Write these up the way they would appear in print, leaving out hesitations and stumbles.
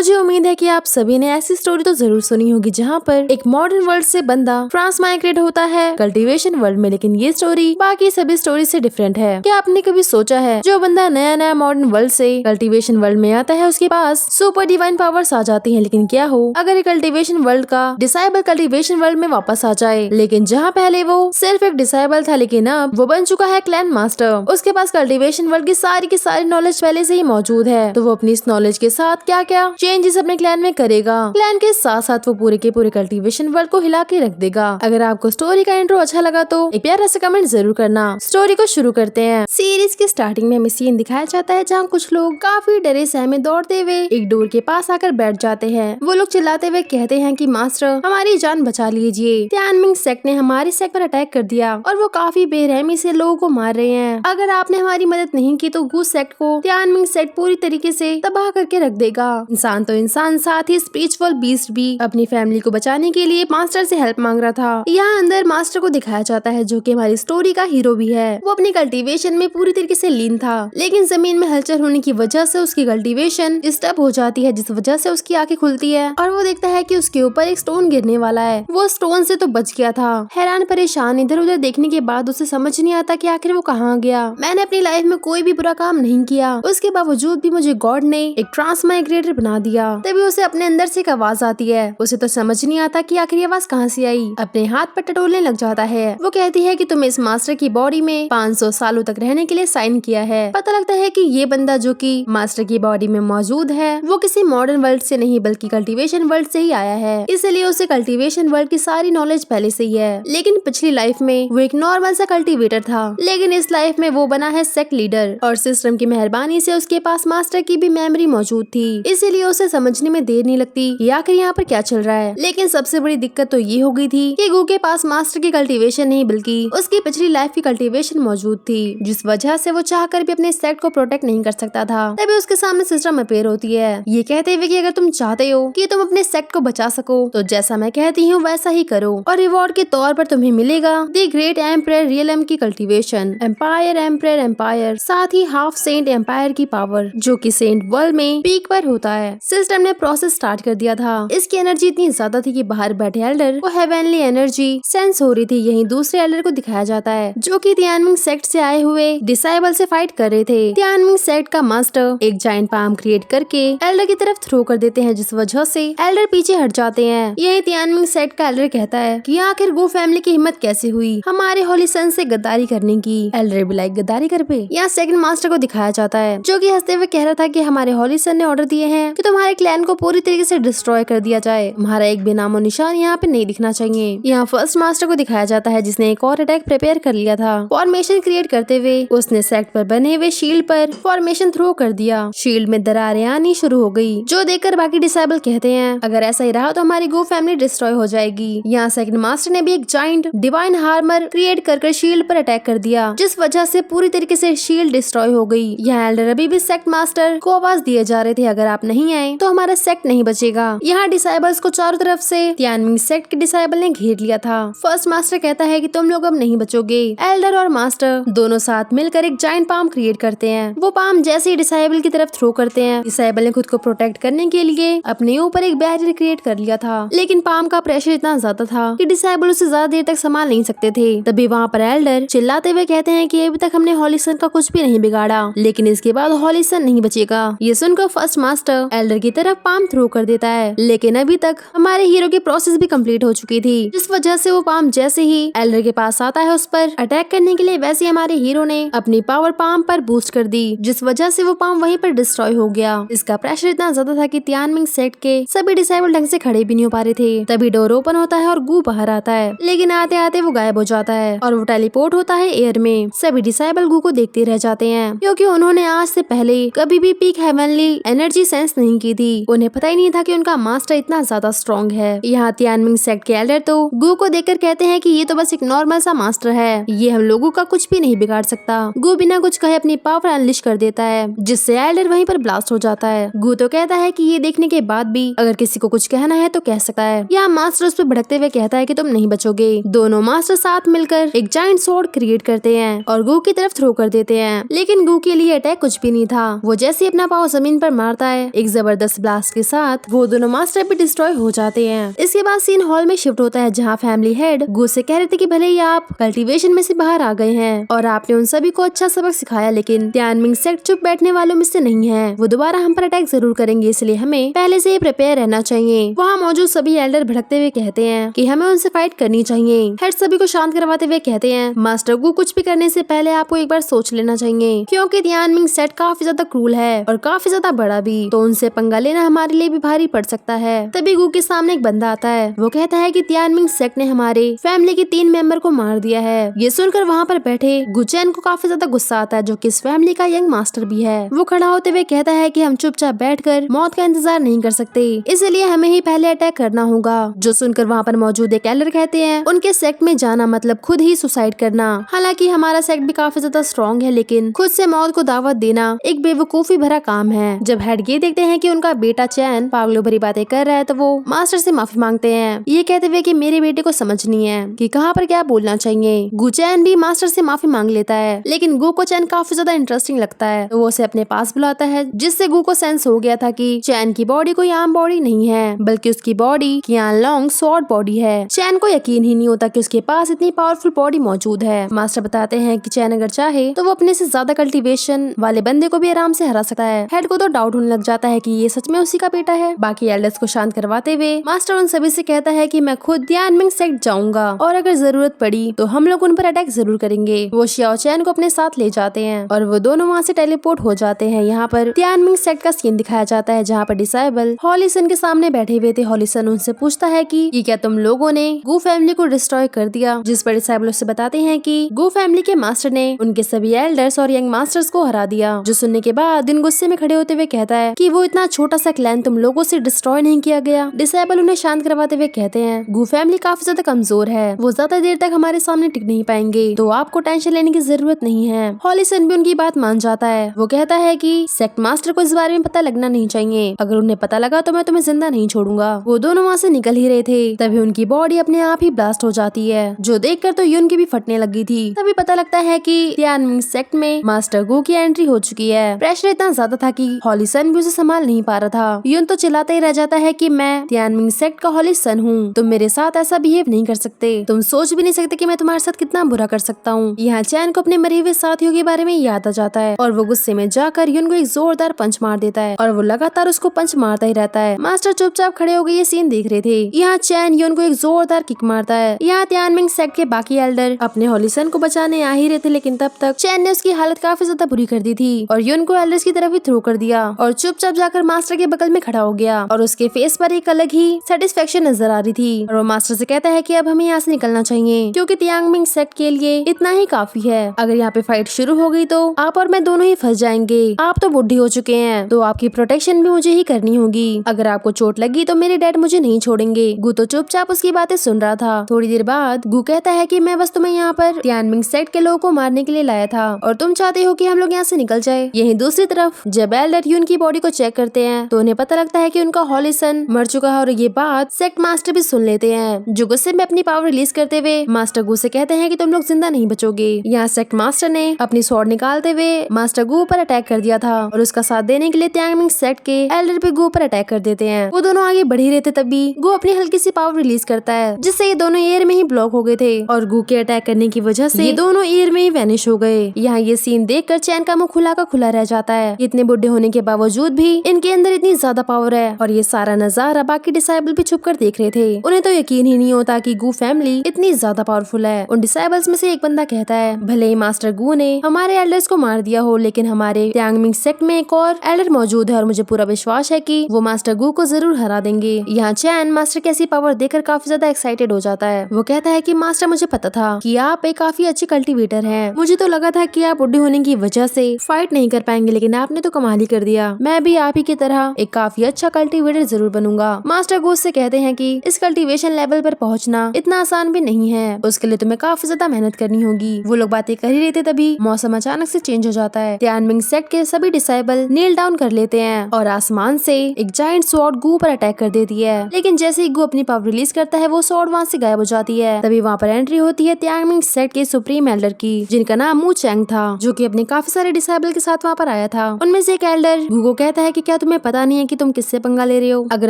मुझे उम्मीद है कि आप सभी ने ऐसी स्टोरी तो जरूर सुनी होगी जहाँ पर एक मॉडर्न वर्ल्ड से बंदा फ्रांस माइग्रेट होता है कल्टीवेशन वर्ल्ड में, लेकिन ये स्टोरी बाकी सभी स्टोरी से डिफरेंट है। क्या आपने कभी सोचा है जो बंदा नया नया मॉडर्न वर्ल्ड से कल्टीवेशन वर्ल्ड में आता है उसके पास सुपर डिवाइन पावर्स आ जाती हैं, लेकिन क्या हो अगर कल्टीवेशन वर्ल्ड का डिसाइबल कल्टीवेशन वर्ल्ड में वापस आ जाए। लेकिन जहाँ पहले वो सिर्फ एक डिसाइबल था, लेकिन अब वो बन चुका है क्लैन मास्टर। उसके पास कल्टीवेशन वर्ल्ड की सारी नॉलेज पहले से ही मौजूद है, तो वो अपनी इस नॉलेज के साथ क्या क्या चेंजेस अपने क्लैन में करेगा। क्लैन के साथ साथ वो पूरे के पूरे कल्टीवेशन वर्ल्ड को हिला के रख देगा। अगर आपको स्टोरी का इंट्रो अच्छा लगा तो एक प्यारा सा कमेंट जरूर करना। स्टोरी को शुरू करते हैं। सीरीज के स्टार्टिंग में हमें सीन दिखाया जाता है जहाँ कुछ लोग काफी डरे सहमे दौड़ते हुए एक डोर के पास आकर बैठ जाते हैं। वो लोग चिल्लाते हुए कहते हैं कि मास्टर हमारी जान बचा लीजिए, तियानमिंग सेक्ट ने हमारे सेक्ट पर अटैक कर दिया और वो काफी बेरहमी से लोगों को मार रहे हैं। अगर आपने हमारी मदद नहीं की तो गूस सेक्ट को तियानमिंग सेक्ट पूरी तरीके से तबाह करके रख देगा। इंसान तो इंसान, साथ ही स्पिरिचुअल बीस्ट भी अपनी फैमिली को बचाने के लिए मास्टर से हेल्प मांग रहा था। यहाँ अंदर मास्टर को दिखाया जाता है जो कि हमारी स्टोरी का हीरो भी है। वो अपनी कल्टीवेशन में पूरी तरीके से लीन था, लेकिन जमीन में हलचल होने की वजह से उसकी कल्टीवेशन डिस्टर्ब हो जाती है, जिस वजह से उसकी आंखें खुलती है और वो देखता है कि उसके ऊपर एक स्टोन गिरने वाला है। वो स्टोन से तो बच गया था। हैरान परेशान इधर उधर देखने के बाद उसे समझ नहीं आता कि आखिर वो कहाँ गया। मैंने अपनी लाइफ में कोई भी बुरा काम नहीं किया, उसके बावजूद भी मुझे गॉड ने एक ट्रांस माइग्रेटर बना दिया। तभी उसे अपने अंदर से एक आवाज आती है। उसे तो समझ नहीं आता कि आखिर ये आवाज कहाँ से आई। अपने हाथ पर टटोलने लग जाता है। वो कहती है कि तुम इस मास्टर की बॉडी में 500 सालों तक रहने के लिए साइन किया है। पता लगता है कि ये बंदा जो कि मास्टर की बॉडी में मौजूद है वो किसी मॉडर्न वर्ल्ड से नहीं बल्कि कल्टीवेशन वर्ल्ड से ही आया है, इसलिए उसे कल्टीवेशन वर्ल्ड की सारी नॉलेज पहले से ही है। लेकिन पिछली लाइफ में वो एक नॉर्मल सा कल्टीवेटर था, लेकिन इस लाइफ में वो बना है सेक्ट लीडर और सिस्टम की मेहरबानी से उसके पास मास्टर की भी मेमोरी मौजूद थी, इसीलिए उसे समझने में देर नहीं लगती कि आखिर यहाँ पर क्या चल रहा है। लेकिन सबसे बड़ी दिक्कत तो ये हो गई थी कि गू के पास मास्टर की कल्टीवेशन नहीं बल्कि उसकी पिछली लाइफ की कल्टीवेशन मौजूद थी, जिस वजह से वो चाहकर भी अपने सेक्ट को प्रोटेक्ट नहीं कर सकता था। तभी उसके सामने सिस्टम अपीयर होती है, ये कहते हुए कि अगर तुम चाहते हो कि तुम अपने सेक्ट को बचा सको तो जैसा मैं कहती हूँ वैसा ही करो और रिवॉर्ड के तौर पर तुम्हें मिलेगा द ग्रेट एम्पायर रियलम की कल्टीवेशन, एम्पायर एम्पायर एम्पायर, साथ ही हाफ सेंट एम्पायर की पावर जो कि सेंट वर्ल्ड में पीक पर होता है। सिस्टम ने प्रोसेस स्टार्ट कर दिया था। इसकी एनर्जी इतनी ज्यादा थी कि बाहर बैठे एल्डर को हेवनली एनर्जी सेंस हो रही थी। यहीं दूसरे एल्डर को दिखाया जाता है जो कि तियानमिंग सेक्ट से आए हुए डिसाइबल से फाइट कर रहे थे। तियानमिंग सेक्ट का मास्टर एक जायंट पाम क्रिएट करके एल्डर की तरफ थ्रो कर देते हैं, जिस वजह से एल्डर पीछे हट जाते हैं। यही तियानमिंग सेक्ट का एल्डर कहता है कि आखिर गो फैमिली की हिम्मत कैसे हुई हमारे होली सन से गद्दारी करने की। एल्डर भी लाइक गद्दारी कर पे। यहाँ सेकंड मास्टर को दिखाया जाता है जो कि हंसते हुए कह रहा था कि हमारे होली सन ने ऑर्डर दिए हैं कि तुम्हारे क्लैन को पूरी तरीके से डिस्ट्रॉय कर दिया जाए, हमारा एक भी नामो निशान यहाँ पे नहीं दिखना चाहिए। यहाँ फर्स्ट मास्टर को दिखाया जाता है जिसने एक और अटैक प्रिपेयर कर लिया था। फॉर्मेशन क्रिएट करते हुए उसने सेक्ट पर बने हुए शील्ड पर फॉर्मेशन थ्रो कर दिया। शील्ड में दरारें आनी शुरू हो गई, जो देखकर बाकी डिसेबल कहते हैं अगर ऐसा ही रहा तो हमारी गो फैमिली डिस्ट्रॉय हो जाएगी। यहाँ सेकंड मास्टर ने भी एक जाइंट डिवाइन हार्मर क्रिएट कर शील्ड पर अटैक कर दिया, जिस वजह से पूरी तरीके से शील्ड डिस्ट्रॉय हो गई। यहाँ एल्डर अभी भी सेक्ट मास्टर को आवाज दिए जा रहे थे अगर आप नहीं आए तो हमारा सेक्ट नहीं बचेगा। यहाँ डिसाइबल्स को चारों तरफ से तियानमिंग सेक्ट के डिसाइबल ने घेर लिया था। फर्स्ट मास्टर कहता है कि तुम लोग अब नहीं बचोगे। एल्डर और मास्टर दोनों साथ मिलकर एक जाइंट पाम क्रिएट करते हैं। वो पाम जैसे ही डिसाइबल की तरफ थ्रो करते हैं, डिसाइबल ने खुद को प्रोटेक्ट करने के लिए अपने ऊपर एक बैरियर क्रिएट कर लिया था, लेकिन पाम का प्रेशर इतना ज्यादा था कि डिसाइबल उसे ज्यादा देर तक संभाल नहीं सकते थे। तभी वहाँ पर एल्डर चिल्लाते हुए कहते हैं कि अभी तक हमने हॉलीसन का कुछ भी नहीं बिगाड़ा, लेकिन इसके बाद हॉलीसन नहीं बचेगा। ये सुनकर फर्स्ट मास्टर एल्डर की तरफ पाम थ्रो कर देता है, लेकिन अभी तक हमारे हीरो की प्रोसेस भी कंप्लीट हो चुकी थी, जिस वजह से वो पाम जैसे ही एल्डर के पास आता है उस पर अटैक करने के लिए, वैसे हमारे हीरो ने अपनी पावर पाम पर बूस्ट कर दी, जिस वजह से वो पाम वहीं पर डिस्ट्रॉय हो गया। इसका प्रेशर इतना ज्यादा था कि तियानमिंग सेक्ट के सभी डिसाइबल ढंग से खड़े भी नहीं हो पा रहे थे। तभी डोर ओपन होता है और गू बाहर आता है, लेकिन आते आते वो गायब हो जाता है और वो टेलीपोर्ट होता है एयर में। सभी डिसाइबल गू को देखते रह जाते हैं क्योंकि उन्होंने आज से पहले कभी भी पीक हेवनली एनर्जी सेंस नहीं की थी। उन्हें पता ही नहीं था कि उनका मास्टर इतना ज्यादा स्ट्रॉन्ग है। यहाँ तियानमिंग सेक्ट के एल्डर तो गू को देखकर कहते हैं कि ये तो बस एक नॉर्मल सा मास्टर है, ये हम लोगों का कुछ भी नहीं बिगाड़ सकता। गू बिना कुछ कहे अपनी पावर अनलिश कर देता है, जिससे एल्डर वहीं पर ब्लास्ट हो जाता है। गू तो कहता है कि ये देखने के बाद भी अगर किसी को कुछ कहना है तो कह सकता है। यहाँ मास्टर उस पर भड़कते हुए कहता है कि तुम नहीं बचोगे। दोनों मास्टर साथ मिलकर एक जाइंट स्वॉर्ड क्रिएट करते हैं और गू की तरफ थ्रो कर देते हैं, लेकिन गू के लिए अटैक कुछ भी नहीं था। वो जैसे अपना पाँव जमीन पर मारता है, एक जबरदस्त जबरदस्त ब्लास्ट के साथ वो दोनों मास्टर भी डिस्ट्रॉय हो जाते हैं। इसके बाद सीन हॉल में शिफ्ट होता है जहाँ फैमिली हेड गू से कह रहे थे कि भले ही आप कल्टीवेशन में से बाहर आ गए हैं और आपने उन सभी को अच्छा सबक सिखाया, लेकिन तियानमिंग सेक्ट चुप बैठने वालों में से नहीं है। वो दोबारा हम पर अटैक जरूर करेंगे, इसलिए हमें पहले से ही प्रिपेयर रहना चाहिए। वहाँ मौजूद सभी एल्डर भड़कते हुए कहते हैं कि हमें उनसे फाइट करनी चाहिए। हेड सभी को शांत करवाते हुए कहते हैं मास्टर गू कुछ भी करने से पहले आपको एक बार सोच लेना चाहिए, क्योंकि तियानमिंग सेट काफी ज्यादा क्रूल है और काफी ज्यादा बड़ा भी, तो उनसे पंगा लेना हमारे लिए भी भारी पड़ सकता है। तभी गू के सामने एक बंदा आता है। वो कहता है कि तियानमिंग सेक्ट ने हमारे फैमिली के 3 मेंबर को मार दिया है। ये सुनकर वहाँ पर बैठे गुचैन को काफी ज्यादा गुस्सा आता है, जो कि इस फैमिली का यंग मास्टर भी है। वो खड़ा होते हुए कहता है कि हम चुपचाप बैठकर मौत का इंतजार नहीं कर सकते, इसलिए हमें ही पहले अटैक करना होगा। जो सुनकर वहाँ पर मौजूद एक एल्डर कहते हैं उनके सेक्ट में जाना मतलब खुद ही सुसाइड करना। हालांकि हमारा सेक्ट भी काफी ज्यादा स्ट्रॉन्ग है, लेकिन खुद से मौत को दावत देना एक बेवकूफी भरा काम है। जब हेड ये देखते हैं कि उनका बेटा चैन पागलों भरी बातें कर रहा है, तो वो मास्टर से माफी मांगते हैं, ये कहते हुए कि मेरे बेटे को समझनी है कि कहाँ पर क्या बोलना चाहिए। गू चैन भी मास्टर से माफी मांग लेता है, लेकिन गू को चैन काफी ज्यादा इंटरेस्टिंग लगता है, तो वो उसे अपने पास बुलाता है, जिससे गू को सेंस हो गया था कि चैन की बॉडी कोई आम बॉडी नहीं है, बल्कि उसकी बॉडी कियान लॉन्ग शॉर्ट बॉडी है। चैन को यकीन ही नहीं होता कि उसके पास इतनी पावरफुल बॉडी मौजूद है। मास्टर बताते हैं कि चैन अगर चाहे तो वो अपने से ज्यादा कल्टीवेशन वाले बंदे को भी आराम से हरा सकता है। हेड को तो डाउट होने लग जाता है कि ये सच में उसी का बेटा है। बाकी एल्डर्स को शांत करवाते हुए मास्टर उन सभी से कहता है कि मैं खुद तियानमिंग सेक्ट जाऊंगा और अगर जरूरत पड़ी तो हम लोग उन पर अटैक जरूर करेंगे। वो शियाओ चैन को अपने साथ ले जाते हैं और वो दोनों वहाँ से टेलीपोर्ट हो जाते हैं। यहाँ पर तियानमिंग सेक्ट का सीन दिखाया जाता है, जहाँ पर डिसाइबल हॉलीसन के सामने बैठे हुए थे। हॉलीसन उनसे पूछता है कि ये क्या तुम लोगों ने गू फैमिली को डिस्ट्रॉय कर दिया, जिस पर डिसाइबल उससे बताते हैं कि गू फैमिली के मास्टर ने उनके सभी एल्डर्स और यंग मास्टर्स को हरा दिया। जो सुनने के बाद दिन गुस्से में खड़े होते हुए कहता है कि वो इतना छोटा सा क्लैन तुम लोगों से डिस्ट्रॉय नहीं किया गया। डिसाइबल उन्हें शांत करवाते हुए कहते हैं गू फैमिली काफी ज्यादा कमजोर है, वो ज्यादा देर तक हमारे सामने टिक नहीं पाएंगे, तो आपको टेंशन लेने की जरूरत नहीं है। हॉलीसन भी उनकी बात मान जाता है। वो कहता है कि सेक्ट मास्टर को इस बारे में पता लगना नहीं चाहिए, अगर उन्हें पता लगा तो मैं तुम्हें जिंदा नहीं छोड़ूंगा। वो दोनों वहाँ से निकल ही रहे थे, तभी उनकी बॉडी अपने आप ही ब्लास्ट हो जाती है, जो देखकर तो यून की भी फटने लगी थी। तभी पता लगता है कि तियानमिंग सेक्ट में मास्टर गू की एंट्री हो चुकी है। प्रेशर इतना ज्यादा था कि हॉलीसन भी उसे संभाल नहीं पा रहा था। यून तो चिल्लाता ही रह जाता है कि मैं तियानमिंग सेक्ट का हॉलीसन हूँ, तुम मेरे साथ ऐसा बिहेव नहीं कर सकते, तुम सोच भी नहीं सकते कि मैं तुम्हारे साथ कितना बुरा कर सकता हूँ। यहाँ चैन को अपने मरे हुए साथियों के बारे में याद आ जाता है और वो गुस्से में जाकर यून को एक जोरदार पंच मार देता है और वो लगातार उसको पंच मारता ही रहता है। मास्टर चुपचाप खड़े हो गए ये सीन देख रहे थे। यहाँ चैन यून को एक जोरदार किक मारता है। यहाँ तियानमिंग सेक्ट के बाकी एल्डर अपने हॉलीसन को बचाने आ ही रहे थे, लेकिन तब तक चैन ने उसकी हालत काफी ज्यादा बुरी कर दी थी और यून को एल्डर्स की तरफ ही थ्रो कर दिया और चुपचाप जाकर मास्टर के बगल में खड़ा हो गया और उसके फेस पर एक अलग ही सेटिस्फेक्शन नजर आ रही थी। और वो मास्टर से कहता है कि अब हमें यहाँ से निकलना चाहिए, क्योंकि तियानमिंग सेक्ट के लिए इतना ही काफी है। अगर यहाँ पे फाइट शुरू हो गई तो आप और मैं दोनों ही फंस जाएंगे। आप तो बुढ़ी हो चुके हैं, तो आपकी प्रोटेक्शन भी मुझे ही करनी होगी। अगर आपको चोट लगी तो मेरे डैड मुझे नहीं छोड़ेंगे। गू तो चुपचाप उसकी बातें सुन रहा था। थोड़ी देर बाद गू कहता है कि मैं बस तुम्हें यहाँ पर तियानमिंग सेक्ट के लोगों को मारने के लिए लाया था और तुम चाहते हो कि हम लोग यहाँ से निकल जाए। यहीं दूसरी तरफ जब एल्डर यून की बॉडी को चेक करते हैं तो उन्हें पता लगता है कि उनका हॉलीसन मर चुका है और ये बात सेक्ट मास्टर भी सुन लेते हैं, जो गुस्से में अपनी पावर रिलीज करते हुए मास्टर गू से कहते हैं कि तुम लोग जिंदा नहीं बचोगे। यहाँ सेक्ट मास्टर ने अपनी स्वॉर्ड निकालते हुए मास्टर गू पर अटैक कर दिया था और उसका साथ देने के लिए तियानमिंग सेक्ट के एल्डर भी गू पर अटैक कर देते हैं। वो दोनों आगे बढ़ ही रहे थे, तभी गू अपनी हल्की सी पावर रिलीज करता है, जिससे ये दोनों एयर में ही ब्लॉक हो गए थे और गू के अटैक करने की वजह से ये दोनों एयर में ही वैनिश हो गए। यहाँ ये सीन देखकर चैन का मुंह खुला का खुला रह जाता है। इतने बुढ़े होने के बावजूद भी इनके अंदर इतनी ज्यादा पावर है और ये सारा नजारा बाकी डिसाइबल भी छुप कर देख रहे थे। उन्हें तो यकीन ही नहीं होता कि गू फैमिली इतनी ज्यादा पावरफुल है। उन डिसाइबल्स में से एक बंदा कहता है भले ही मास्टर गू ने हमारे एल्डर्स को मार दिया हो, लेकिन हमारे तियानमिंग सेक्ट में एक और एल्डर मौजूद है और मुझे पूरा विश्वास है कि वो मास्टर गू को जरूर हरा देंगे। यहाँ चैन मास्टर की ऐसी पावर देखकर काफी ज्यादा एक्साइटेड हो जाता है। वो कहता है कि मास्टर मुझे पता था कि आप एक काफी अच्छे कल्टीवेटर हैं। मुझे तो लगा था कि आप बुढ़े होने की वजह से फाइट नहीं कर पाएंगे, लेकिन आपने तो कमाल ही कर दिया। मैं भी आप ही की तरह एक काफी अच्छा कल्टीवेटर जरूर बनूंगा। मास्टर गू से कहते हैं कि इस कल्टीवेशन लेवल पर पहुंचना इतना आसान भी नहीं है, उसके लिए तुम्हें काफी ज्यादा मेहनत करनी होगी। वो लोग बातें कर ही रहे थे, तभी मौसम अचानक से चेंज हो जाता है। तियानमिंग सेक्ट के सभी डिसाइबल नील डाउन कर लेते हैं और आसमान से एक जायंट स्वॉर्ड गू पर अटैक कर देती है, लेकिन जैसे ही गू अपनी पावर रिलीज करता है वो स्वॉर्ड वहाँ से गायब हो जाती है। तभी वहाँ पर एंट्री होती है तियानमिंग सेक्ट के सुप्रीम एल्डर की, जिनका नाम मू चैंग था, जो कि अपने काफी सारे डिसाइबल के साथ वहाँ पर आया था। उनमें से एक एल्डर गू को कहता है कि क्या क्या तुम्हें पता नहीं है कि तुम किससे पंगा ले रहे हो? अगर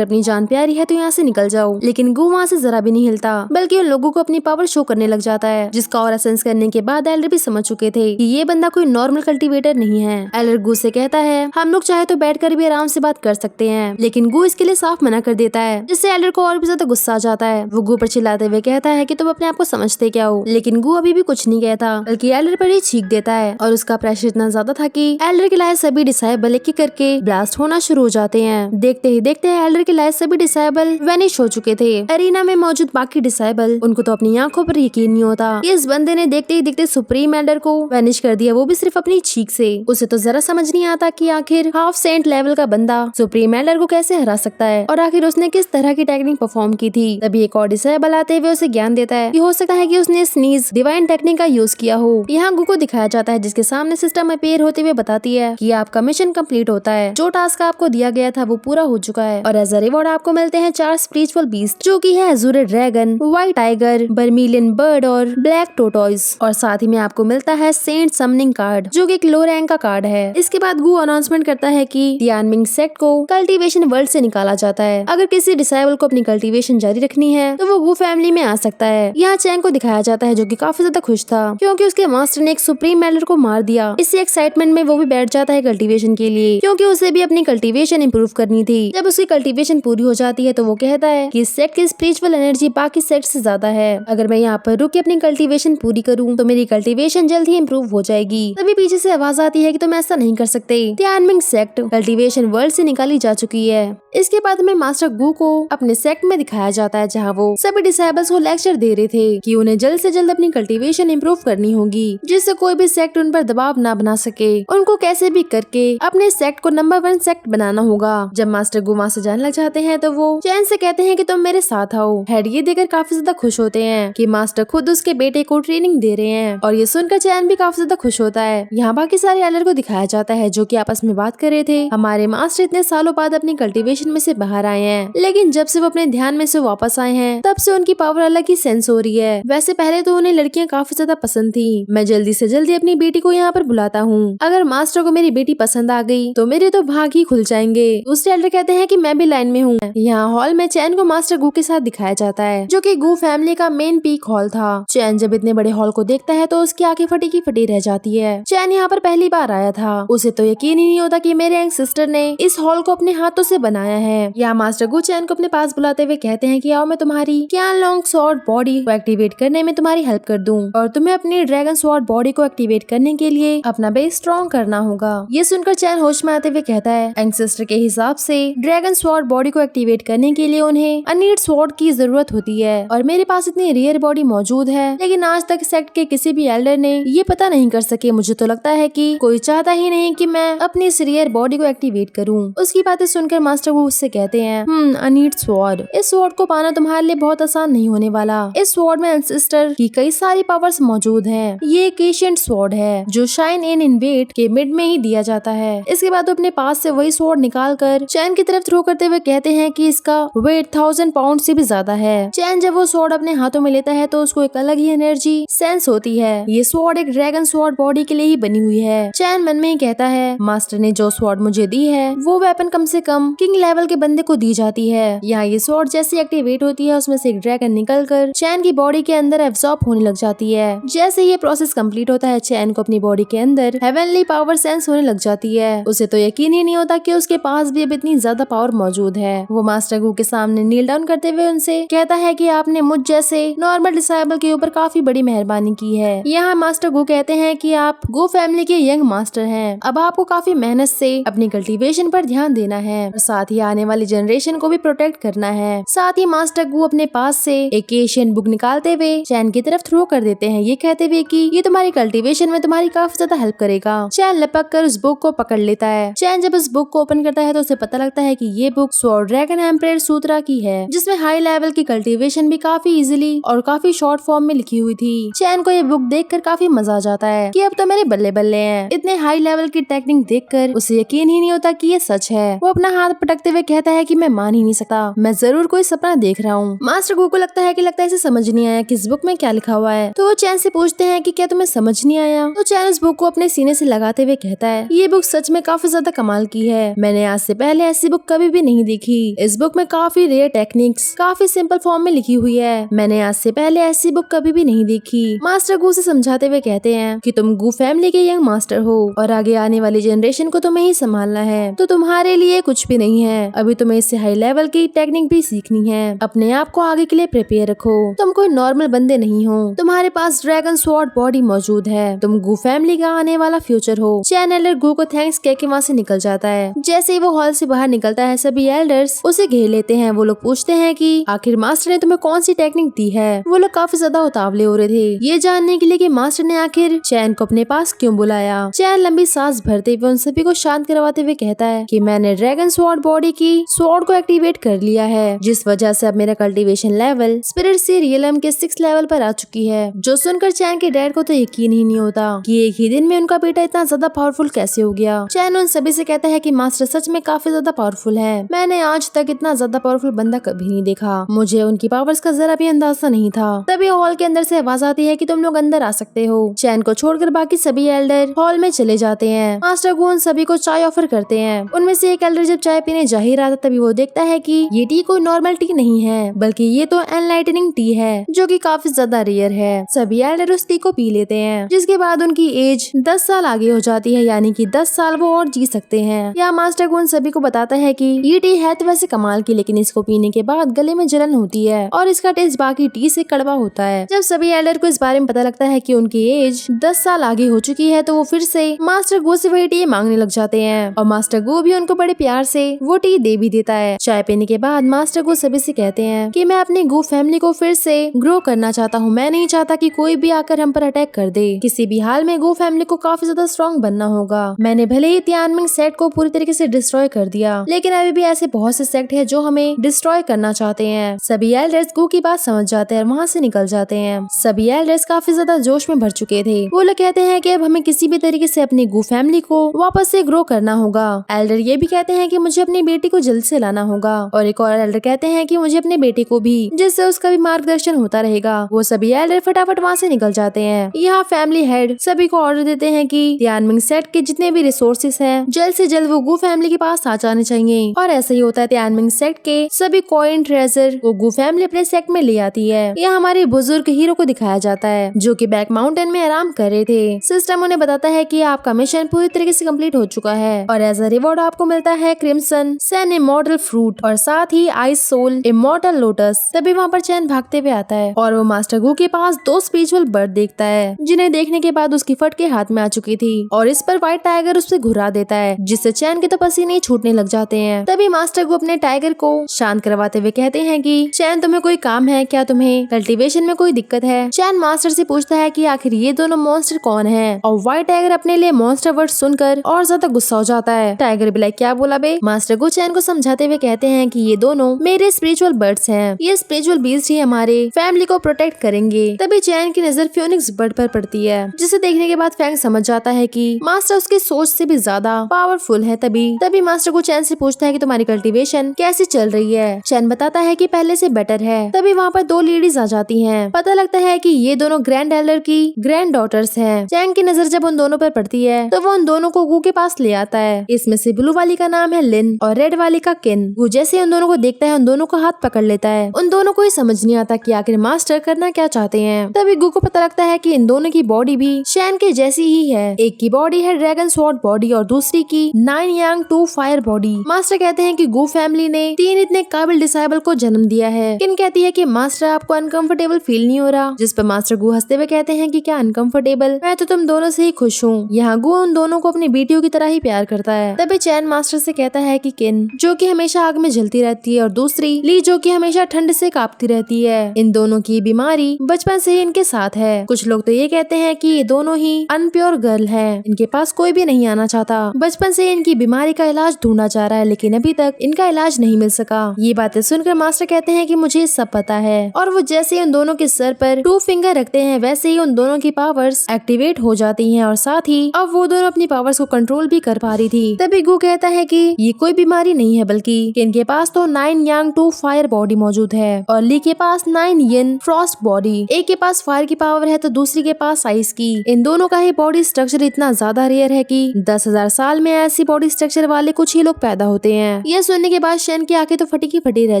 अपनी जान प्यारी है तो यहाँ से निकल जाओ। लेकिन गू वहाँ से जरा भी नहीं हिलता, बल्कि उन लोगों को अपनी पावर शो करने लग जाता है, जिसका ऑरा सेंस करने के बाद एल्डर भी समझ चुके थे कि ये बंदा कोई नॉर्मल कल्टीवेटर नहीं है। एल्डर गू से कहता है हम लोग चाहे तो बैठकर भी आराम से बात कर सकते हैं, लेकिन गू इसके लिए साफ मना कर देता है, जिससे एल्डर को और भी ज्यादा गुस्सा आ जाता है। वो गू पर चिल्लाते हुए कहता है कि तुम अपने आप को समझते क्या हो, लेकिन गू अभी भी कुछ नहीं कहता, बल्कि एल्डर पर ही चीख देता है। और उसका प्रेशर इतना ज्यादा था कि एल्डर के लायक सभी डिसाइबल एक एक करके ब्लास्ट होना शुरू हो जाते हैं। देखते ही देखते एल्डर के लायक सभी डिसाइबल वैनिश हो चुके थे। एरिना में मौजूद बाकी डिसाइबल उनको तो अपनी आंखों पर यकीन नहीं होता कि इस बंदे ने देखते ही देखते सुप्रीम एल्डर को वैनिश कर दिया, वो भी सिर्फ अपनी चीख से। उसे तो जरा समझ नहीं आता कि आखिर हाफ सेंट लेवल का बंदा सुप्रीम एल्डर को कैसे हरा सकता है, और आखिर उसने किस तरह की टेक्निक परफॉर्म की थी। तभी एक और डिसाइबल आते हुए उसे ज्ञान देता है कि हो सकता है कि उसने स्नीज डिवाइन टेक्निक का यूज किया हो। यहाँ गू को दिखाया जाता है, जिसके सामने सिस्टम अपीयर होते हुए बताती है कि आपका मिशन कंप्लीट होता है, जो टास्क आपको दिया गया था वो पूरा हो चुका है, और एज अ रिवॉर्ड आपको मिलते हैं 4 स्पिरिचुअल बीस्ट, जो की है azure dragon, white tiger, vermilion bird और ब्लैक टोटॉइज। और साथ ही में आपको मिलता है सेंट समनिंग कार्ड, जो की एक लो रैंक का कार्ड है। इसके बाद गू अनाउंसमेंट करता है कि तियानमिंग सेक्ट को कल्टीवेशन वर्ल्ड से निकाला जाता है। अगर किसी डिसाइबल को अपनी कल्टीवेशन जारी रखनी है तो वो गू फैमिली में आ सकता है। यहाँ चैंग को दिखाया जाता है, जो कि काफी ज्यादा खुश था क्योंकि उसके मास्टर ने एक सुप्रीम एल्डर को मार दिया। इसी एक्साइटमेंट में वो भी बैठ जाता है कल्टीवेशन के लिए, क्योंकि उसे भी अपनी कल्टीवेशन इंप्रूव करनी थी। जब उसकी कल्टीवेशन पूरी हो जाती है तो वो कहता है कि इस सेक्ट की स्पिरिचुअल एनर्जी बाकी सेक्ट से ज्यादा है। अगर मैं यहाँ पर रुक के अपनी कल्टीवेशन पूरी करूँ तो मेरी कल्टीवेशन जल्द ही इंप्रूव हो जाएगी। तभी पीछे से आवाज आती है कि तुम ऐसा नहीं कर सकते, तियानमिंग सेक्ट कल्टीवेशन वर्ल्ड से निकाली जा चुकी है। इसके बाद में मास्टर गू को अपने सेक्ट में दिखाया जाता है, जहाँ वो सभी डिसाइबल्स को लेक्चर दे रहे थे कि उन्हें जल्द से जल्द अपनी कल्टीवेशन इंप्रूव करनी होगी, जिससे कोई भी सेक्ट उन पर दबाव ना बना सके। उनको कैसे भी करके अपने सेक्ट को नंबर 1 सेक्ट बनाना होगा। जब मास्टर गू वहाँ से जाने लग जाते हैं तो वो चैन से कहते हैं कि तुम मेरे साथ आओ। हेड ये देखकर काफी ज्यादा खुश होते हैं कि मास्टर खुद उसके बेटे को ट्रेनिंग दे रहे हैं, और ये सुनकर चैन भी काफी ज्यादा खुश होता है। यहाँ बाकी सारे एल्डर को दिखाया जाता है, जो कि आपस में बात कर रहे थे। हमारे मास्टर इतने सालों बाद अपनी कल्टीवेशन में से बाहर आए हैं, लेकिन जब से वो अपने ध्यान में से वापस आए हैं तब से उनकी पावर अलग ही सेंस हो रही है। वैसे पहले तो उन्हें लड़कियां काफी ज्यादा पसंद थी। मैं जल्दी से जल्दी अपनी बेटी को यहाँ पर बुलाता हूँ। अगर मास्टर को मेरी बेटी पसंद आ गई तो मेरे तो भाग ही खुल जाएंगे। दूसरे एल्डर कहते हैं कि मैं भी लाइन में हूँ। यहाँ हॉल में चैन को मास्टर गू के साथ दिखाया जाता है, जो कि गू फैमिली का मेन पीक हॉल था। चैन जब इतने बड़े हॉल को देखता है तो उसकी आंखें फटी की फटी रह जाती है। चैन यहाँ पर पहली बार आया था, उसे तो यकीन ही नहीं होता कि मेरे यंग सिस्टर ने इस हॉल को अपने हाथों से बनाया है। यहाँ मास्टर गू चैन को अपने पास बुलाते हुए कहते हैं कि आओ मैं तुम्हारी क्यान लॉन्ग स्वॉर्ड बॉडी को एक्टिवेट करने में तुम्हारी हेल्प कर दूं, और तुम्हें अपनी ड्रैगन स्वॉर्ड बॉडी को एक्टिवेट करने के लिए अपना बेस स्ट्रॉन्ग करना होगा। ये सुनकर चैन होश में आते हुए कहता है यंग सिस्टर के हिसाब से ड्रैगन स्वॉर्ड बॉडी को एक्टिवेट करने के लिए उन्हें अनीड स्वॉर्ड की जरूरत होती है, और मेरे पास इतनी रेयर बॉडी मौजूद है, लेकिन आज तक सेक्ट के किसी भी एल्डर ने ये पता नहीं कर सके। मुझे तो लगता है कि कोई चाहता ही नहीं कि मैं अपनी इस रेयर बॉडी को एक्टिवेट करूं। उसकी बातें सुनकर मास्टर वो उससे कहते हैं अनीड स्वॉर्ड, इस स्वॉर्ड को पाना तुम्हारे लिए बहुत आसान नहीं होने वाला। इस स्वॉर्ड में एंसेस्टर की कई सारी पावर्स मौजूद हैं। ये एक एशिएंट स्वॉर्ड है जो शाइन इन इनवेट के मिड में ही दिया जाता है। इसके बाद अपने पास से वही स्वॉर्ड निकाल कर चैन की तरफ थ्रो करते हुए कहते हैं कि इसका वेट 1000 पाउंड से भी ज्यादा है। चैन जब वो स्वॉर्ड अपने हाथों में लेता है तो उसको एक अलग ही एनर्जी सेंस होती है। ये स्वॉर्ड एक ड्रैगन स्वॉर्ड बॉडी के लिए ही बनी हुई है। चैन मन में ही कहता है मास्टर ने जो स्वॉर्ड मुझे दी है वो वेपन कम से कम किंग लेवल के बंदे को दी जाती है। यहाँ ये स्वॉर्ड जैसे एक्टिवेट होती है उसमें से एक ड्रैगन निकलकर चैन की बॉडी के अंदर एब्जॉर्ब होने लग जाती है। जैसे ये प्रोसेस कंप्लीट होता है चैन को अपनी बॉडी के अंदर हेवनली पावर सेंस होने लग जाती है। उसे तो यकीन ही नहीं होता कि उसके पास भी अब इतनी ज्यादा पावर मौजूद है। वो मास्टर गू के सामने नील डाउन करते हुए उनसे कहता है कि आपने मुझ जैसे नॉर्मल डिसाइबल के ऊपर काफी बड़ी मेहरबानी की है। यहाँ मास्टर गू कहते हैं कि आप गो फैमिली के यंग मास्टर हैं, अब आपको काफी मेहनत से अपनी कल्टीवेशन पर ध्यान देना है और साथ ही आने वाली जनरेशन को भी प्रोटेक्ट करना है। साथ ही मास्टर गू अपने पास से एक एशियन बुक निकालते हुए चैन की तरफ थ्रो कर देते हैं, ये कहते हुए कि ये तुम्हारी कल्टीवेशन में तुम्हारी काफी ज्यादा हेल्प करेगा। चैन लपक कर उस बुक को पकड़ लेता है। चैन जब उस बुक को ओपन करता है तो उसे पता लगता है कि ये बुक स्वॉर्ड ड्रैगन एम्परर सूत्रा की है, जिसमें हाई लेवल की कल्टीवेशन भी काफी इजीली और काफी शॉर्ट फॉर्म में लिखी हुई थी। चैन को ये बुक देखकर काफी मजा आ जाता है कि अब तो मेरे बल्ले बल्ले हैं। इतने हाई लेवल की टेक्निक देखकर उसे यकीन ही नहीं होता कि ये सच है। वो अपना हाथ पटकते देखते हुए कहता है कि मैं मान ही नहीं सकता, मैं जरूर कोई सपना देख रहा हूँ। मास्टर गू को लगता है इसे समझ नहीं आया कि इस बुक में क्या लिखा हुआ है, तो वो चैन से पूछते हैं कि क्या तुम्हें समझ नहीं आया। तो चैन उस बुक को अपने सीने से लगाते हुए कहता है ये बुक सच में काफी ज्यादा कमाल की है, मैंने आज से पहले ऐसी बुक कभी भी नहीं देखी। इस बुक में काफी रेयर टेक्निक्स काफी सिंपल फॉर्म में लिखी हुई है, मैंने आज से पहले ऐसी बुक कभी भी नहीं देखी। मास्टर गू से समझाते हुए कहते हैं कि तुम गू फैमिली के यंग मास्टर हो और आगे आने वाली जनरेशन को तुम्हें ही संभालना है, तो तुम्हारे लिए कुछ भी नहीं है, अभी तुम्हें इससे हाई लेवल की टेक्निक भी सीखनी है। अपने आप को आगे के लिए प्रिपेयर रखो, तुम कोई नॉर्मल बंदे नहीं हो, तुम्हारे पास ड्रैगन स्वॉर्ड बॉडी मौजूद है, तुम गू फैमिली का आने वाला फ्यूचर हो। चैन एल्डर गू को थैंक्स कह के वहाँ से निकल जाता है। जैसे ही वो हॉल से बाहर निकलता है सभी एल्डर्स उसे घेर लेते हैं। वो लोग पूछते हैं कि आखिर मास्टर ने तुम्हें कौन सी टेक्निक दी है। वो लोग काफी ज्यादा उतावले हो रहे थे ये जानने के लिए कि मास्टर ने आखिर चैन को अपने पास क्यों बुलाया। चैन लंबी सांस भरते हुए उन सभी को शांत करवाते हुए कहता है कि मैंने ड्रैगन स्वॉर्ड बॉडी की स्वॉर्ड को एक्टिवेट कर लिया है, जिस वजह से अब मेरा कल्टीवेशन लेवल स्पिरिट से रियलम के 6 लेवल पर आ चुकी है। जो सुनकर चैन के डैड को तो यकीन ही नहीं होता कि एक ही दिन में उनका बेटा इतना ज्यादा पावरफुल कैसे हो गया। चैन उन सभी से कहता है कि मास्टर सच में काफी ज्यादा पावरफुल है, मैंने आज तक इतना ज्यादा पावरफुल बंदा कभी नहीं देखा, मुझे उनकी पावर्स का जरा भी अंदाजा नहीं था। तभी हॉल के अंदर से आवाज आती है कि तुम लोग अंदर आ सकते हो। चैन को छोड़कर बाकी सभी एल्डर हॉल में चले जाते हैं। मास्टर गू उन सभी को चाय ऑफर करते हैं। उनमें से एक एल्डर जब चाय पीने जा ही रहा था तभी वो देखता है कि ये टी कोई नॉर्मल टी नहीं है, बल्कि ये तो एनलाइटनिंग टी है, जो कि काफी ज्यादा रेयर है। सभी एल्डर उस टी को पी लेते हैं, जिसके बाद उनकी एज 10 साल आगे हो जाती है, यानी कि 10 साल वो और जी सकते हैं। यहाँ मास्टर गू उन सभी को बताता है कि ये टी है तो वैसे कमाल की, लेकिन इसको पीने के बाद गले में जलन होती है और इसका टेस्ट बाकी टी से कड़वा होता है। जब सभी एल्डर को इस बारे में पता लगता है कि उनकी एज 10 साल आगे हो चुकी है, तो वो फिर से मास्टर गू से वही टी मांगने लग जाते हैं और मास्टर गू भी उनको बड़े प्यार से वो टी दे भी देता है। चाय पीने के बाद मास्टर गू सभी से कहते हैं कि मैं अपनी गू फैमिली को फिर से ग्रो करना चाहता हूँ, मैं नहीं चाहता कि कोई भी आकर हम पर अटैक कर दे। किसी भी हाल में गू फैमिली को काफी ज्यादा स्ट्रॉन्ग बनना होगा। मैंने भले ही तियानमिंग सेट को पूरी तरीके से डिस्ट्रॉय कर दिया, लेकिन अभी भी ऐसे बहुत से सेक्ट है जो हमें डिस्ट्रॉय करना चाहते हैं। सभी एल्डर्स गू की बात समझ जाते हैं और वहाँ से निकल जाते हैं। सभी एल्डर्स काफी ज्यादा जोश में भर चुके थे। वो लोग कहते हैं कि अब हमें किसी भी तरीके से अपनी गू फैमिली को वापस से ग्रो करना होगा। एल्डर ये भी कहते हैं कि मुझे अपनी बेटी को जल्द से लाना होगा, और एक और एल्डर कहते हैं कि मुझे अपने बेटे को भी, जिससे उसका भी मार्गदर्शन होता रहेगा। वो सभी एल्डर फटाफट वहाँ से निकल जाते हैं। यहाँ फैमिली हेड सभी को ऑर्डर देते हैं कि तियानमिंग सेट के जितने भी रिसोर्सेस हैं जल्द से जल्द वो गू फैमिली के पास आ जाने चाहिए। और ऐसा ही होता है। तियानमिंग सेट के सभी कॉइन ट्रेजर वो गू फैमिली अपने सेट में ले आती है। यहाँ हमारे बुजुर्ग हीरो को दिखाया जाता है जो कि बैक माउंटेन में आराम कर रहे थे। सिस्टम उन्हें बताता है कि आपका मिशन पूरी तरीके से कंप्लीट हो चुका है और एज अ रिवॉर्ड आपको मिलता है क्रिम्सन सन इमॉर्टल फ्रूट और साथ ही आइस सोल इमॉर्टल लोटस। तभी वहाँ पर चैन भागते हुए आता है और वो मास्टर गू के पास 2 स्पिरिचुअल बर्ड देखता है, जिन्हें देखने के बाद उसकी फटके हाथ में आ चुकी थी और इस पर व्हाइट टाइगर उस पर घुरा देता है, जिससे चैन के तो पसीने छूटने लग जाते हैं। तभी मास्टर गू अपने टाइगर को शांत करवाते हुए कहते हैं कि चैन तुम्हें कोई काम है क्या, तुम्हें कल्टीवेशन में कोई दिक्कत है। चैन मास्टर से पूछता है कि आखिर ये दोनों मॉन्स्टर कौन है, और व्हाइट टाइगर अपने लिए मॉन्स्टर वर्ड सुनकर और ज्यादा गुस्सा हो जाता है। टाइगर भी लाइक क्या बोला बे। मास्टर गू चैन को समझाते हुए कहते हैं कि ये दोनों मेरे स्पिरिचुअल बर्ड्स हैं, ये स्पिरिचुअल बीस्ट ही हमारे फैमिली को प्रोटेक्ट करेंगे। तभी चैन की नजर फ्यूनिक्स बर्ड पर पड़ती है, जिसे देखने के बाद फैंग समझ जाता है कि मास्टर उसकी सोच से भी ज्यादा पावरफुल है। तभी मास्टर को चैन से पूछता है कि तुम्हारी कल्टीवेशन कैसी चल रही है। चैन बताता है कि पहले से बेटर है। तभी वहाँ पर 2 लेडीज आ जाती हैं। पता लगता है कि ये दोनों ग्रैंड एल्डर की ग्रैंड डॉटर्स हैं। चैन की नजर जब उन दोनों पर पड़ती है तो वो उन दोनों को गू के पास ले आता है। इसमें से ब्लू वाली का नाम है लिन और रेड वाली का किन। गू जैसे उन दोनों को देखता है उन दोनों का हाथ पकड़ लेता है। उन दोनों को ही समझ नहीं आता कि आखिर मास्टर करना क्या चाहते हैं। तभी गू को पता लगता है कि इन दोनों की बॉडी भी चैन के जैसी ही है। एक की बॉडी है ड्रैगन स्वॉर्ड बॉडी और दूसरी की 9 यांग 2 फायर बॉडी। मास्टर कहते हैं कि गू फैमिली ने 3 इतने काबिल डिसाइबल को जन्म दिया है। किन कहती है कि मास्टर आपको अनकंफर्टेबल फील नहीं हो रहा, जिस पर मास्टर गू हंसते हुए कहते हैं कि क्या अनकंफर्टेबल, मैं तो तुम दोनों से ही खुश हूँ। यहाँ गू उन दोनों को अपनी बेटियों की तरह ही प्यार करता है। तभी चैन मास्टर से कहता है कि किन जो कि हमेशा आग में जलती रहती है और दूसरी ली जो कि हमेशा ठंड से कांपती रहती है, इन दोनों की बीमारी बचपन से ही इनके साथ है। कुछ लोग तो ये कहते हैं कि ये दोनों ही अनप्योर गर्ल है, इनके पास कोई भी नहीं आना चाहता। बचपन से इनकी बीमारी का इलाज ढूंढा जा रहा है, लेकिन अभी तक इनका इलाज नहीं मिल सका। ये बातें सुनकर मास्टर कहते हैं कि मुझे सब पता है, और वो जैसे उन दोनों के सर पर 2 फिंगर रखते हैं वैसे ही उन दोनों की पावर्स एक्टिवेट हो जाती हैं और साथ ही अब वो दोनों अपनी पावर्स को कंट्रोल भी कर पा रही थी। तभी गू कहता है कि ये कोई बीमारी बीमारी नहीं है, बल्कि किन के पास तो 9 यांग 2 फायर बॉडी मौजूद है और ली के पास 9 यिन फ्रॉस्ट बॉडी। एक के पास फायर की पावर है तो दूसरी के पास आइस की। इन दोनों का ही बॉडी स्ट्रक्चर इतना ज्यादा रेयर है कि 10,000 साल में ऐसी बॉडी स्ट्रक्चर वाले कुछ ही लोग पैदा होते हैं। यह सुनने के बाद शेन की आंखें तो फटी की फटी रह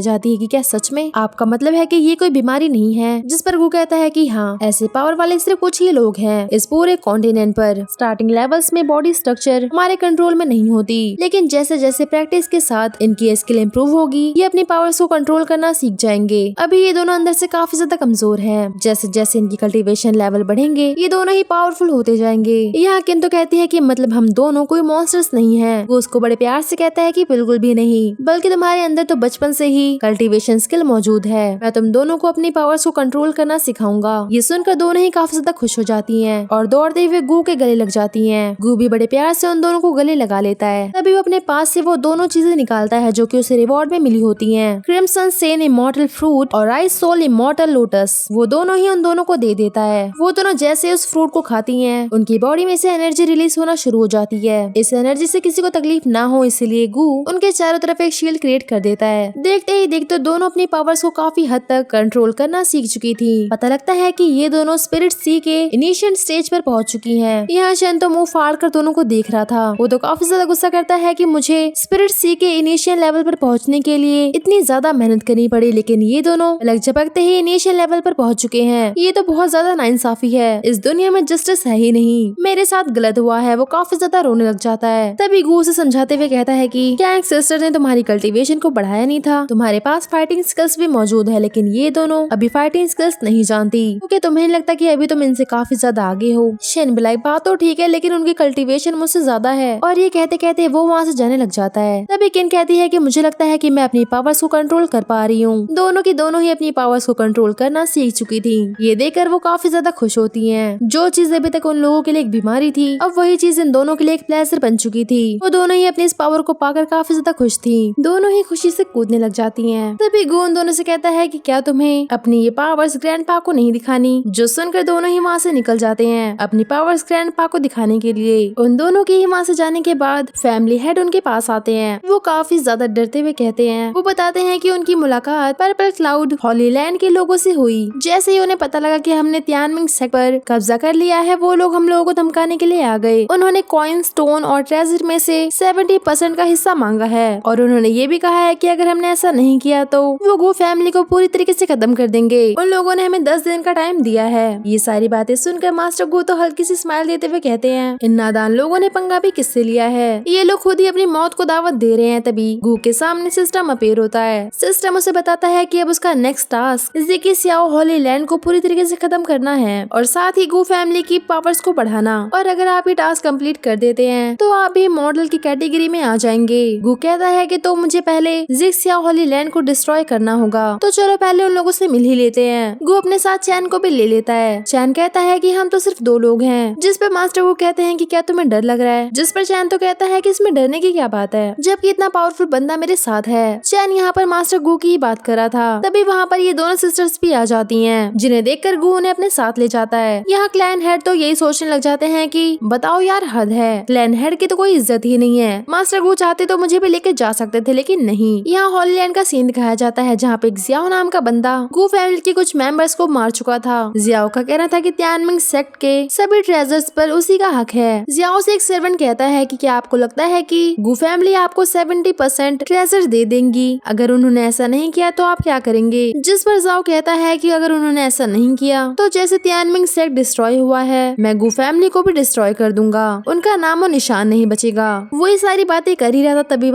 जाती है कि क्या सच में? आपका मतलब है कि ये कोई बीमारी नहीं है? जिस पर गु कहता है कि हाँ, ऐसे पावर वाले सिर्फ कुछ ही लोग हैं इस पूरे कॉन्टिनेंट पर। स्टार्टिंग लेवल्स में बॉडी स्ट्रक्चर हमारे कंट्रोल में नहीं होती, लेकिन जैसे जैसे प्रैक्टिस के साथ इनकी स्किल इम्प्रूव होगी, ये अपनी पावर्स को कंट्रोल करना सीख जाएंगे। अभी ये दोनों अंदर से काफी ज्यादा कमजोर हैं। जैसे जैसे इनकी कल्टीवेशन लेवल बढ़ेंगे, ये दोनों ही पावरफुल होते जाएंगे। यहाँ किन तो कहती है कि मतलब हम दोनों कोई मॉन्स्टर्स नहीं है। वो उसको बड़े प्यार से कहता है कि बिल्कुल भी नहीं, बल्कि तुम्हारे अंदर तो बचपन से ही कल्टीवेशन स्किल मौजूद है। मैं तुम दोनों को अपनी पावर्स को कंट्रोल करना सिखाऊंगा। ये सुनकर दोनों ही काफी ज्यादा खुश हो जाती हैं और दौड़ते हुए गु के गले लग जाती हैं। गु भी बड़े प्यार से उन दोनों को गले लगा लेता है। तभी वो अपने पास से वो दोनों चीजें निकालता है जो कि उसे रिवॉर्ड में मिली होती हैं। क्रिम्सन सेन इमॉर्टल फ्रूट और आइस सोल इमॉर्टल लोटस। वो दोनों ही उन दोनों को दे देता है। वो दोनों जैसे उस फ्रूट को खाती हैं, उनकी बॉडी में से एनर्जी रिलीज होना शुरू हो जाती है। इस एनर्जी से किसी को तकलीफ ना हो इसलिए गु उनके चारों तरफ एक शील्ड क्रिएट कर देता है। देखते ही देखते दोनों अपनी पावर्स को काफी हद तक कंट्रोल करना सीख चुकी थी। पता लगता है कि ये दोनों स्पिरिट सी के इनिशिएट स्टेज पर पहुंच चुकी हैं। यहाँ शेन तो मुंह फाड़ कर दोनों को देख रहा था। वो तो काफी ज्यादा गुस्सा करता है कि मुझे स्पिरिट सी के इनिशियल लेवल पर पहुंचने के लिए इतनी ज्यादा मेहनत करनी पड़ी, लेकिन ये दोनों अलग झपकते ही इनिशियल लेवल पर पहुंच चुके हैं। ये तो बहुत ज्यादा नाइंसाफी है। इस दुनिया में जस्टिस है ही नहीं। मेरे साथ गलत हुआ है। वो काफी ज्यादा रोने लग जाता है। तभी गु उसे समझाते हुए कहता है कि क्या एक सिस्टर ने तुम्हारी कल्टीवेशन को बढ़ाया नहीं था? तुम्हारे पास फाइटिंग स्किल्स भी मौजूद है, लेकिन ये दोनों अभी फाइटिंग स्किल्स नहीं जानती, क्योंकि तुम्हें लगता कि अभी तुम इनसे काफी ज्यादा आगे हो। शेन बिलाई बात तो ठीक है, लेकिन उनकी कल्टीवेशन मुझसे ज्यादा है। और ये कहते कहते वो वहाँ से जाने लग जाता है। तभी किन कहती है कि मुझे लगता है कि मैं अपनी पावर्स को कंट्रोल कर पा रही हूँ। दोनों की दोनों ही अपनी पावर्स को कंट्रोल करना सीख चुकी थी। ये देखकर वो काफी ज्यादा खुश होती हैं। जो चीज अभी तक उन लोगों के लिए एक बीमारी थी, अब वही चीज इन दोनों के लिए एक प्लेजर बन चुकी थी। वो दोनों ही अपनी इस पावर को पाकर काफी ज्यादा खुश थी। दोनों ही खुशी से कूदने लग जाती हैं। तभी गु उन दोनों से कहता है कि क्या तुम्हें अपनी ये पावर्स ग्रैंडपा को नहीं दिखानी? जो सुनकर दोनों ही वहाँ से निकल जाते हैं अपनी पावर्स ग्रैंडपा को दिखाने के लिए। उन दोनों के ही वहाँ से जाने के बाद फैमिली हेड उनके पास आते हैं। वो काफी ज्यादा डरते हुए कहते हैं, वो बताते हैं कि उनकी मुलाकात पर्पल क्लाउड हॉलीलैंड के लोगों से हुई। जैसे ही उन्हें पता लगा कि हमने तियानमिंग सेक्टर पर कब्जा कर लिया है, वो लोग हम लोगों को धमकाने के लिए आ गए। उन्होंने कॉइन, स्टोन और ट्रेजर में से 70% का हिस्सा मांगा है और उन्होंने ये भी कहा है कि अगर हमने ऐसा नहीं किया तो वो गु फैमिली को पूरी तरीके से खत्म कर देंगे। उन लोगों ने हमें 10 दिन का टाइम दिया है। ये सारी बातें सुनकर मास्टर गु तो हल्की सी स्माइल देते हुए कहते हैं, इन नादान लोगों ने पंगा भी किससे लिया है? ये लोग खुद ही अपनी मौत को दावत दे रहे हैं। तभी गु के सामने सिस्टम अपीयर होता है। सिस्टम उसे बताता है कि अब उसका नेक्स्ट टास्क ज़िकी सियाओ हॉलीलैंड को पूरी तरीके से खत्म करना है और साथ ही गु फैमिली की पावर्स को बढ़ाना। और अगर आप ये टास्क कंप्लीट कर देते हैं तो आप भी मॉडल की कैटेगरी में आ जाएंगे। गु कहता है कि तो मुझे पहले ज़िक सियाओ हॉलीलैंड को डिस्ट्रॉय करना होगा, तो चलो पहले उन लोगों से मिल ही लेते हैं। गु अपने साथ चैन को भी ले लेता है। चैन कहता है कि हम तो सिर्फ 2 लोग हैं। जिस पर मास्टर गु कहते हैं कि क्या तुम्हें डर लग रहा है? जिस पर चैन तो कहता है कि इसमें डरने की क्या बात है, जबकि इतना पावरफुल बंदा मेरे साथ है। चैन यहाँ पर मास्टर गु की ही बात कर रहा था। तभी वहाँ पर ये दोनों सिस्टर्स भी आ जाती हैं, जिन्हें देखकर गु उन्हें अपने साथ ले जाता है। यहाँ क्लैन हेड तो यही सोचने लग जाते हैं कि बताओ यार, हद है। क्लैन हेड की तो कोई इज्जत ही नहीं है। मास्टर गु चाहते तो मुझे भी लेके जा सकते थे, लेकिन नहीं। यहाँ हॉलीलैंड का सीन दिखाया जाता है जहाँ पे जियाओ नाम का बंदा गु फैमिली के कुछ मेंबर्स को मार चुका था। जियाओ का कहना था कि तियानमिंग सेक्ट के सभी ट्रेजर्स पर उसी का हक है। जियाओ से एक सर्वेंट कहता है कि क्या आपको लगता है कि गु फैमिली आपको 70% ट्रेजर दे देंगी? अगर उन्होंने ऐसा नहीं किया तो आप क्या करेंगे? जिस पर जियाओ कहता है कि अगर उन्होंने ऐसा नहीं किया तो जैसे तियानमिंग सेक्ट डिस्ट्रॉय हुआ है, मैं गु फैमिली को भी डिस्ट्रॉय कर दूंगा। उनका नामो निशान नहीं बचेगा। वही सारी बातें कर ही रहा था। तभी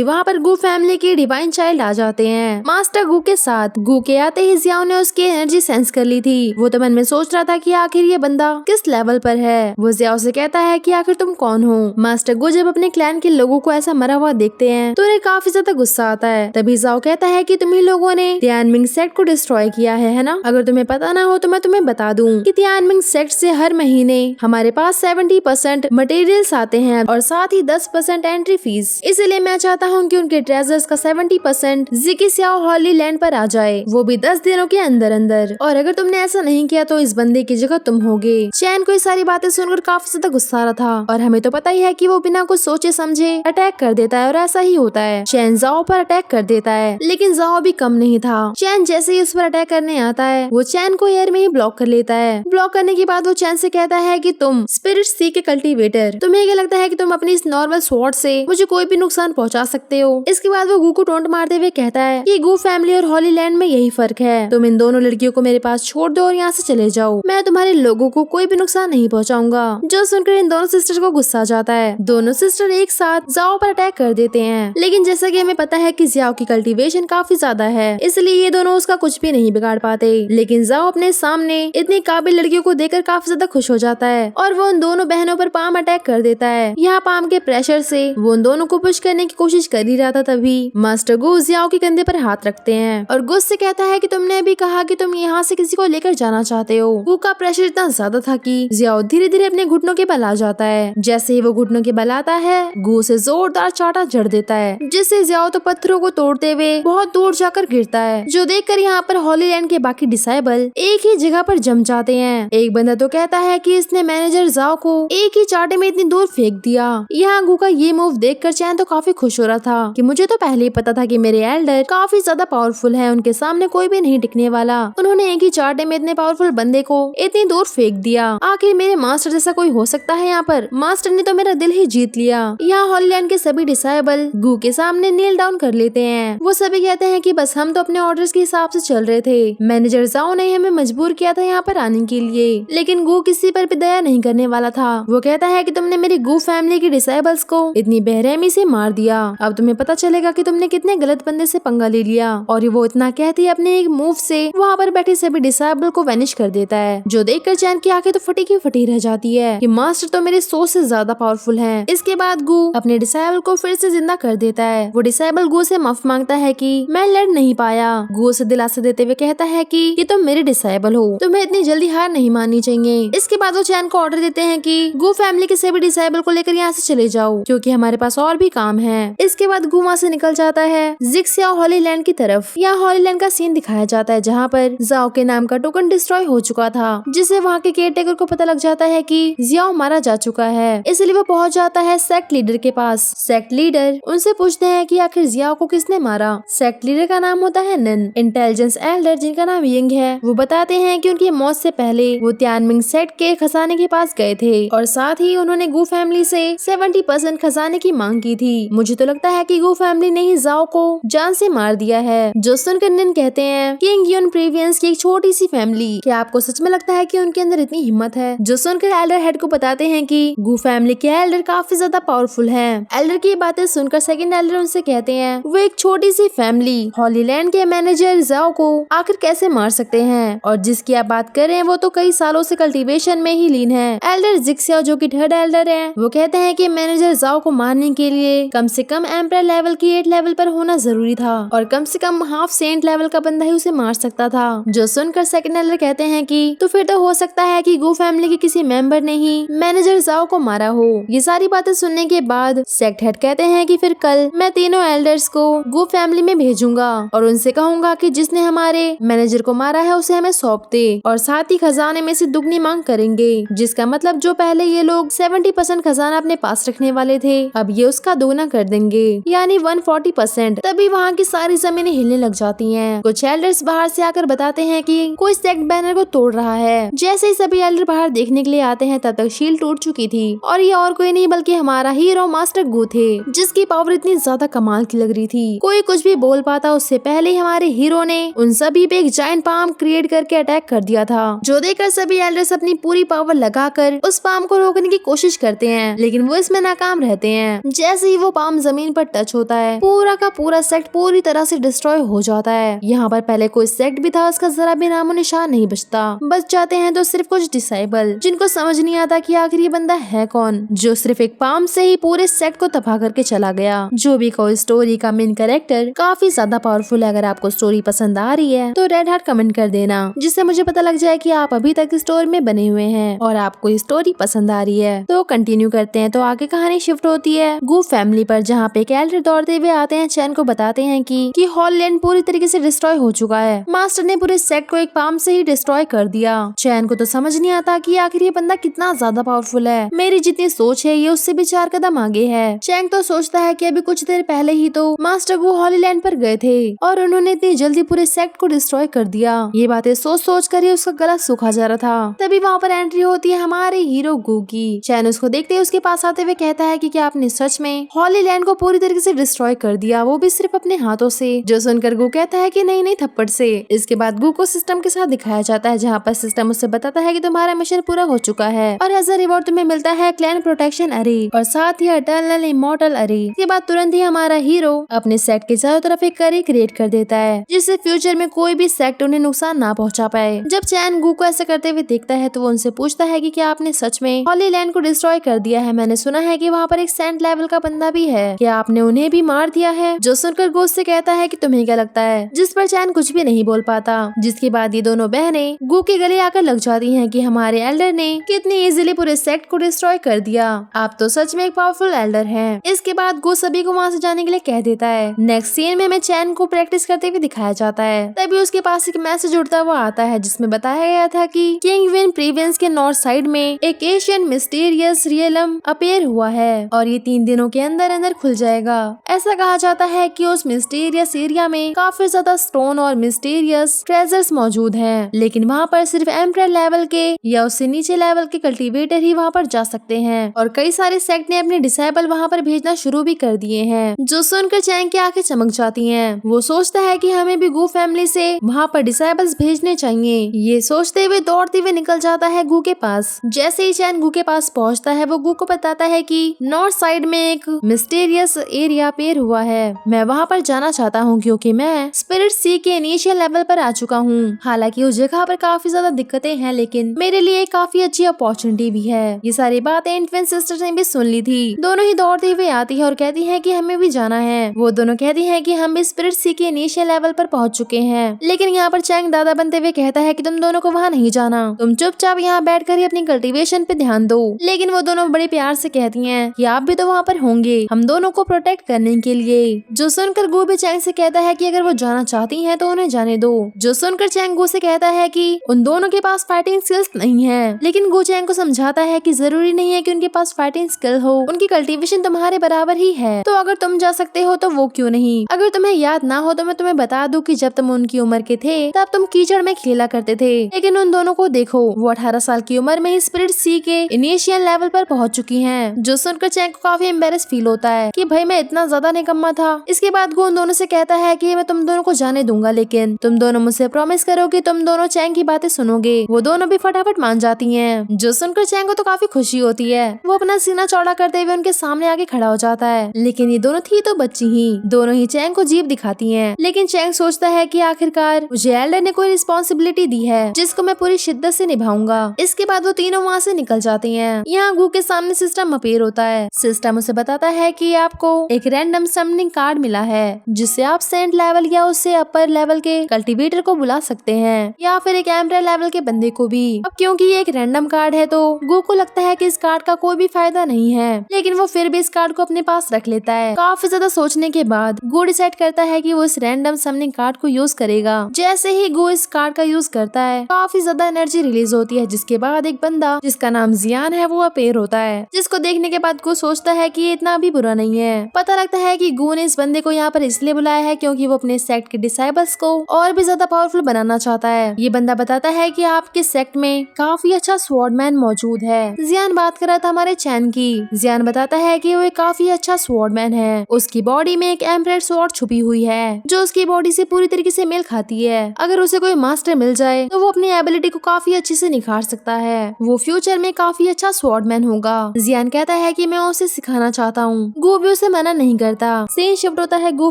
वहाँ पर गु फैमिली के डिवाइन चाइल्ड आ जाते हैं मास्टर गु के साथ। गु के आते ही जियाओ ने उसकी एनर्जी सेंस कर ली थी। वो तो मन में सोच रहा था कि आखिर ये बंदा किस लेवल पर है। वो जियाओ से कहता है कि आखिर तुम कौन हो? मास्टर गु जब अपने क्लैन के लोगों को ऐसा मरा हुआ देखते हैं तो उन्हें काफी ज्यादा गुस्सा आता है। तभी जियाओ कहता है कि तुम ही लोगों ने तियानमिंग सेक्ट को डिस्ट्रॉय किया है ना? अगर तुम्हें पता ना हो तो मैं तुम्हें बता दूं कि तियानमिंग सेक्ट से हर महीने हमारे पास 70% मटेरियल्स आते हैं और साथ ही 10% एंट्री फीस। इसलिए मैं चाहता हूँ कि उनके ट्रेजर्स का 70% ज़िकी सियाओ हॉलीलैंड पर आ जाए, वो भी 10 दिनों के अंदर अंदर। और अगर तुमने ऐसा नहीं किया तो इस बंदे की जगह तुम होगे। चैन को ये सारी बातें सुनकर काफी ज्यादा गुस्सा आ रहा था और हमें तो पता ही है कि वो बिना कुछ सोचे समझे अटैक कर देता है और ऐसा ही होता है। चैन जाओ पर अटैक कर देता है, लेकिन जाओ भी कम नहीं था। चैन जैसे ही उस पर अटैक करने आता है, वो चैन को एयर में ही ब्लॉक कर लेता है। ब्लॉक करने के बाद वो चैन से कहता है कि तुम स्पिरिट सी के कल्टीवेटर, तुम्हें क्या लगता है कि तुम अपनी इस नॉर्मल स्वॉर्ड से मुझे कोई भी नुकसान पहुंचा सकते हो। इसके बाद वो गू को टोंट मारते हुए कहता है कि गू फैमिली और हॉलीलैंड में यही फर्क है, तुम इन दोनों लड़कियों को मेरे पास छोड़ दो और यहाँ से चले जाओ, मैं तुम्हारे लोगों को कोई भी नुकसान नहीं पहुँचाऊंगा। जो सुनकर इन दोनों सिस्टर्स को गुस्सा आ जाता है। दोनों सिस्टर एक साथ जाओ पर अटैक कर देते हैं, लेकिन जैसा कि हमें पता है कि जियाओ की कल्टीवेशन काफी ज्यादा है, इसलिए ये दोनों उसका कुछ भी नहीं बिगाड़ पाते। लेकिन जाओ अपने सामने इतनी काबिल लड़कियों को देखकर काफी ज्यादा खुश हो जाता है और वो उन दोनों बहनों पर पाम अटैक कर देता है। यहाँ पाम के प्रेशर से वो उन दोनों को पुश करने की कोशिश कर ही रहा था, तभी मास्टर गू जियाओ के कंधे पर हाथ रखते हैं और गुस से कहता है कि तुमने अभी कहा कि तुम यहाँ से किसी को लेकर जाना चाहते हो। गू का प्रेशर इतना ज्यादा था कि जियाओ धीरे धीरे अपने घुटनों के बल आ जाता है। जैसे ही वो घुटनों के बल आता है, गू से जोरदार चाटा जड़ देता है, जिससे जियाओ तो पत्थरों को तोड़ते हुए बहुत दूर जाकर गिरता है, जो देखकर यहाँ पर हॉलीलैंड के बाकी डिसाइबल एक ही जगह पर जम जाते हैं। एक बंदा तो कहता है कि इसने मैनेजर जाओ को एक ही चाटे में इतनी दूर फेंक दिया। यहाँ गू का ये मूव देखकर चैन तो काफी खुश हो रहा था कि मुझे तो पहले ही पता था कि मेरे एल्डर काफी ज्यादा पावरफुल है, उनके सामने कोई भी नहीं टिकने वाला। उन्होंने एक ही चाटे में इतने पावरफुल बंदे को इतनी दूर फेंक दिया। आखिर मेरे मास्टर जैसा कोई हो सकता है यहाँ पर? मास्टर ने तो मेरा दिल ही जीत लिया। यहाँ हॉलीलैंड के सभी डिसाइबल गू के सामने नील डाउन कर लेते हैं। वो सभी कहते हैं कि बस हम तो अपने ऑर्डर्स के हिसाब से चल रहे थे, मैनेजर जाओ ने हमें मजबूर किया था यहाँ पर आने के लिए। लेकिन गू किसी पर भी दया नहीं करने वाला था। वो कहता है कि तुमने मेरी गू फैमिली के डिसाइबल्स को इतनी बेरहमी से मार दिया, अब तुम्हें पता चलेगा कि तुमने कितने गलत बंदे से पंगा ले लिया। और वो इतना कहती है अपने एक मूव से वहाँ पर बैठे सभी डिसाइबल को वैनिश कर देता है, जो देखकर चैन की आंखें तो फटी की फटी रह जाती है कि मास्टर तो मेरे सोच से ज्यादा पावरफुल है। इसके बाद गू अपने डिसाइबल को फिर से जिंदा कर देता है। वो डिसाइबल गू से माफ मांगता है कि मैं लड़ नहीं पाया। गू उसे दिलासा देते हुए कहता है कि तुम मेरे डिसाइबल हो, तुम्हें इतनी जल्दी हार नहीं माननी चाहिए। इसके बाद वो चैन को ऑर्डर देते हैं कि गू फैमिली के सभी डिसाइबल को लेकर यहाँ से चले जाओ, क्योंकि हमारे पास और भी काम है। इसके बाद गू वहाँ से निकल जाता है जिक्सियाओ हॉलीलैंड की तरफ। यहाँ हॉलीलैंड का सीन दिखाया जाता है, जहाँ पर जाओ के नाम का टोकन डिस्ट्रॉय हो चुका था, जिससे वहाँ के केयरटेकर को पता लग जाता है कि जियाओ मारा जा चुका है। इसलिए वो पहुँच जाता है सेक्ट लीडर के पास। सेक्ट लीडर उनसे पूछते हैं कि आखिर जियाओ को किसने मारा। सेक्ट लीडर का नाम होता है नन, इंटेलिजेंस एल्डर जिनका नाम यिंग है। वो बताते हैं कि उनकी मौत से पहले वो त्यानमिंग सेक्ट के खजाने के पास गए थे और साथ ही उन्होंने गू फैमिली से 70% खजाने की मांग की थी। मुझे तो लगता है कि गू फैमिली ने ही जाओ को जान से मार दिया है। जो सुनकर नन कहते हैं किंग यून प्रीवियंस की एक छोटी सी फैमिली, क्या आपको सच में लगता है कि उनके अंदर इतनी हिम्मत है? जो सुनकर एल्डर हेड को बताते हैं कि गू फैमिली के एल्डर काफी ज्यादा पावरफुल हैं। एल्डर की बातें सुनकर सेकंड एल्डर उनसे कहते हैं वो एक छोटी सी फैमिली हॉलीलैंड के मैनेजर जाओ को आखिर कैसे मार सकते हैं, और जिसकी आप बात कर रहे हैं वो तो कई सालों से कल्टीवेशन में ही लीन है। एल्डर जिक्सियाओ जो कि थर्ड एल्डर है, वो कहते हैं कि मैनेजर जाओ को मारने के लिए कम से कम एम्परर लेवल की 8 लेवल पर होना जरूरी था और कम से कम हाफ सेंट लेवल का बंदा ही उसे मार सकता था। जो सुनकर सेकंड एल्डर कहते हैं कि तो फिर तो हो सकता है कि गू फैमिली के किसी मेंबर ने ही मैनेजर जाओ को मारा हो। ये सारी बातें सुनने के बाद सेक्ट हेड कहते हैं कि फिर कल मैं तीनों एल्डर्स को गू फैमिली में भेजूंगा और उनसे कहूंगा कि जिसने हमारे मैनेजर को मारा है उसे हमें सौंप दे, और साथ ही खजाने में से दुगनी मांग करेंगे, जिसका मतलब जो पहले ये लोग 70% खजाना अपने पास रखने वाले थे, अब ये उसका दोगुना कर देंगे, यानी 140%। तभी वहाँ की सारी जमीनें हिलने लग जाती हैं। कुछ एल्डर्स बाहर से आकर बताते हैं कि कोई सेक्ट बैनर को तोड़ रहा है। जैसे ही सभी एल्डर बाहर देखने के लिए आते हैं, तब तक शील्ड टूट चुकी थी और ये और कोई नहीं बल्कि हमारा हीरो मास्टर गू थे, जिसकी पावर इतनी ज्यादा कमाल की लग रही थी, कोई कुछ भी बोल पाता उससे पहले हमारे हीरो ने उन सभी पे एक जायंट पाम क्रिएट करके अटैक कर दिया था, जो देखकर सभी एल्डर्स अपनी पूरी पावर लगाकर उस पाम को रोकने की कोशिश करते हैं, लेकिन वो इसमें नाकाम रहते हैं। जैसे ही वो पाम जमीन पर टच होता है, पूरा का पूरा सेक्ट पूरी तरह से डिस्ट्रॉय हो जाता है। यहाँ पर पहले कोई सेक्ट भी था, उसका जरा भी नामो निशान नहीं बचता। बच जाते हैं तो सिर्फ कुछ डिसाइबल, जिनको समझ नहीं आता कि आखिर ये बंदा है कौन, जो सिर्फ एक पाम से ही पूरे सेक्ट को तबाह करके चला गया। जो भी कोई स्टोरी का मेन कैरेक्टर काफी ज्यादा पावरफुल है। अगर आपको स्टोरी पसंद आ रही है तो रेड हार्ट कमेंट कर देना, जिससे मुझे पता लग जाए कि आप अभी तक स्टोरी में बने हुए हैं और आपको ये स्टोरी पसंद आ रही है। तो कंटिन्यू करते हैं। तो आगे कहानी शिफ्ट होती है गू फैमिली पर, जहाँ पे एक एल्डर दौड़ते हुए आते हैं, चैन को बताते हैं कि हॉललैंड पूरी तरीके से डिस्ट्रॉय हो चुका है, मास्टर ने पूरे सेक्ट को एक पाम से ही डिस्ट्रॉय कर दिया। चैन को तो समझ नहीं आता कि आखिर ये बंदा कितना ज्यादा पावरफुल है। मेरी जितनी सोच है ये उससे भी 4 कदम आगे है। चैन चैंग तो सोचता है कि अभी कुछ देर पहले ही तो मास्टर गु हॉलीलैंड पर गए थे और उन्होंने इतनी जल्दी पूरे सेक्ट को डिस्ट्रॉय कर दिया। ये बातें सोच सोच कर ही उसका गला सूखा जा रहा था। तभी वहाँ पर एंट्री होती है हमारे हीरो गु की। चैन उसको देखते ही उसके पास आते हुए कहता है कि क्या आपने सच में हॉलीलैंड को पूरी तरीके से डिस्ट्रॉय कर दिया, वो भी सिर्फ अपने हाथों से। जो सुनकर गु कहता है कि नहीं नहीं, थप्पड़ से। इसके बाद गु को सिस्टम के साथ दिखाया जाता है, जहाँ पर सिस्टम उससे बताता है कि तुम्हारा मिशन पूरा हो चुका है और एज अ रिवॉर्ड तुम्हें मिलता है क्लैन प्रोटेक्शन अरे और साथ ही इटर्नल इमॉर्टल अरे। इसके बाद तुरंत ही हमारा हीरो अपने सेट के चारों तरफ एक अरे क्रिएट कर देता है, जिससे फ्यूचर में कोई भी सेक्ट उन्हें नुकसान ना पहुंचा पाए। जब चैन गु को ऐसा करते हुए देखता है तो वो उनसे पूछता है कि क्या आपने सच में हॉलीलैंड को डिस्ट्रॉय कर दिया है? मैंने सुना है कि वहाँ पर एक सेंट लेवल का बंदा भी है, क्या आपने उन्हें भी मार दिया है? जो सुनकर गु से कहता है कि तुम्हें क्या लगता है, जिस पर चैन कुछ भी नहीं बोल पाता। जिसके बाद ये दोनों बहनें गु के गले आकर लग जाती हैं कि हमारे एल्डर ने कितनी इजीली पूरे सेक्ट को डिस्ट्रॉय कर दिया, आप तो सच में एक पावरफुल एल्डर हैं। इसके बाद गु सभी को वहाँ से जाने के लिए कह देता है। नेक्स्ट सीन में हमें चैन को प्रैक्टिस करते हुए दिखाया जाता है। तभी उसके पास एक मैसेज उड़ता हुआ आता है, जिसमें बताया गया था कि किंग विन प्रीवेंस के नॉर्थ साइड में एक एशियन मिस्टीरियस रियलम अपेयर हुआ है और ये 3 दिनों के अंदर अंदर खुल जाएगा। ऐसा कहा जाता है कि उस मिस्टीरियस एरिया में काफी ज्यादा स्टोन और मिस्टीरियस ट्रेजर्स मौजूद हैं, लेकिन वहाँ पर सिर्फ एम्परर लेवल के या उससे नीचे लेवल के कल्टीवेटर ही वहाँ पर जा सकते हैं और कई सारे सेक्ट ने अपने डिसेबल वहाँ पर भेजना शुरू भी कर दिए हैं। जो सुनकर चैंग की आंखें चमक जाती हैं। वो सोचता है कि हमें भी गु फैमिली से वहाँ पर डिसेबल्स भेजने चाहिए। ये सोचते हुए दौड़ते हुए निकल जाता है गु के पास। जैसे ही चैन गु के पास पहुँचता है वो गु को बताता है कि नॉर्थ साइड में एक मिस्टीरियस एरिया पेयर हुआ है, मैं वहाँ पर जाना चाहता हूँ क्योंकि मैं स्पिरिट सी के इनिशियल लेवल पर आ चुका हूँ। हालांकि उस जगह पर काफी ज्यादा दिक्कतें हैं, लेकिन मेरे लिए काफी अच्छी अपॉर्चुनिटी भी है। ये सारी बातें इन्फेंट सिस्टर ने भी सुन ली थी। दोनों ही दौड़ते हुए आती है और कहती है कि हमें भी जाना है। वो दोनों कहती है कि हम भी स्पिरिट सी के इनिशियल लेवल पर पहुंच चुके हैं, लेकिन यहाँ पर चैंग दादा बनते हुए कहता है कि तुम दोनों को वहाँ नहीं जाना, तुम चुपचाप यहाँ बैठकर ही अपनी कल्टीवेशन पे ध्यान दो। लेकिन वो दोनों बड़े प्यार से कहती हैं कि आप भी तो वहाँ पर होंगे हम दोनों को प्रोटेक्ट करने के लिए। जो सुनकर गु भी चैंग से कहता है कि अगर वो जाना चाहती हैं तो उन्हें जाने दो। जो सुनकर चैंग गु से कहता है कि उन दोनों के पास फाइटिंग स्किल्स नहीं है, लेकिन गु चैंग को समझाता है कि जरूरी नहीं है कि उनके पास फाइटिंग स्किल हो, उनकी कल्टीवेशन तुम्हारे बराबर ही है, तो अगर तुम जा सकते हो तो वो क्यों नहीं। अगर तुम्हें याद ना हो तो मैं तुम्हें बता दूं कि जब तुम उनकी उम्र के थे तब तुम कीचड़ में खेला करते थे, लेकिन उन दोनों को देखो वो 18 साल की उम्र में ही स्पिरिट सी के इनिशियल लेवल पर पहुंच चुकी हैं। जो सुनकर चैंग को काफी एम्बेरस फील होता है कि भाई मैं इतना ज्यादा निकम्मा था। इसके बाद वो उन दोनों से कहता है कि मैं तुम दोनों को जाने दूंगा, लेकिन तुम दोनों मुझसे प्रॉमिस करो कि तुम दोनों चैंग की बातें सुनोगे। वो दोनों भी फटाफट मान जाती हैं। जो सुनकर चैंग को तो काफी खुशी होती है। वो अपना सीना चौड़ा करते हुए उनके सामने आके खड़ा हो जाता है, लेकिन ये दोनों थी तो बच्ची ही। दोनों ही चैंग को जीभ दिखाती हैं, लेकिन चैंग सोचता है कि आखिरकार मुझे एल्डर ने कोई रिस्पॉन्सिबिलिटी दी है जिसको मैं पूरी शिद्दत से निभाऊंगा। इसके बाद वो तीनों वहाँ से निकल जाती हैं। यहाँ गु के सामने सिस्टम अपीयर होता है। सिस्टम उसे बताता है कि आपको एक रैंडम समनिंग कार्ड मिला है, जिससे आप सेंट लेवल या उससे अपर लेवल के कल्टीवेटर को बुला सकते हैं या फिर एक एम्परर लेवल के बंदे को भी। अब क्योंकि ये एक रैंडम कार्ड है तो गु को लगता है कि इस कार्ड का कोई भी फायदा नहीं है, लेकिन वो फिर भी इस कार्ड को अपने पास रख लेता है। काफी ज्यादा सोचने के बाद गु डिसाइड करता है कि वो इस रैंडम समनिंग कार्ड को यूज करेगा। जैसे ही गु इस कार्ड का यूज करता है काफी ज्यादा एनर्जी रिलीज होती है, जिसके बाद एक बंदा जिसका नाम जियान है वो अपेयर होता है, जिसको देखने के बाद गु सोचता है कि ये इतना भी बुरा नहीं है। पता लगता है कि गु ने इस बंदे को यहाँ पर इसलिए बुलाया है क्योंकि वो अपने सेक्ट के डिसाइबल्स को और भी ज्यादा पावरफुल बनाना चाहता है। ये बंदा बताता है कि आपके सेक्ट में काफी अच्छा स्वॉर्डमैन मौजूद है। जियान बात कर रहा था हमारे चैन की। जियान बताता है कि वो एक काफी अच्छा स्वॉर्डमैन है। उसकी बॉडी में एक एम्परर स्वॉर्ड छुपी हुई है जो उसकी बॉडी से पूरी तरीके से मेल खाती है। अगर उसे कोई मास्टर मिल जाए तो वो अपनी एबिलिटी को काफी अच्छे से निखार सकता है। वो फ्यूचर में काफी अच्छा स्वॉर्डमैन होगा। जियान कहता है कि मैं उसे सिखाना चाहता हूँ। गु भी उसे मना नहीं करता। सीन शिफ्ट होता है गु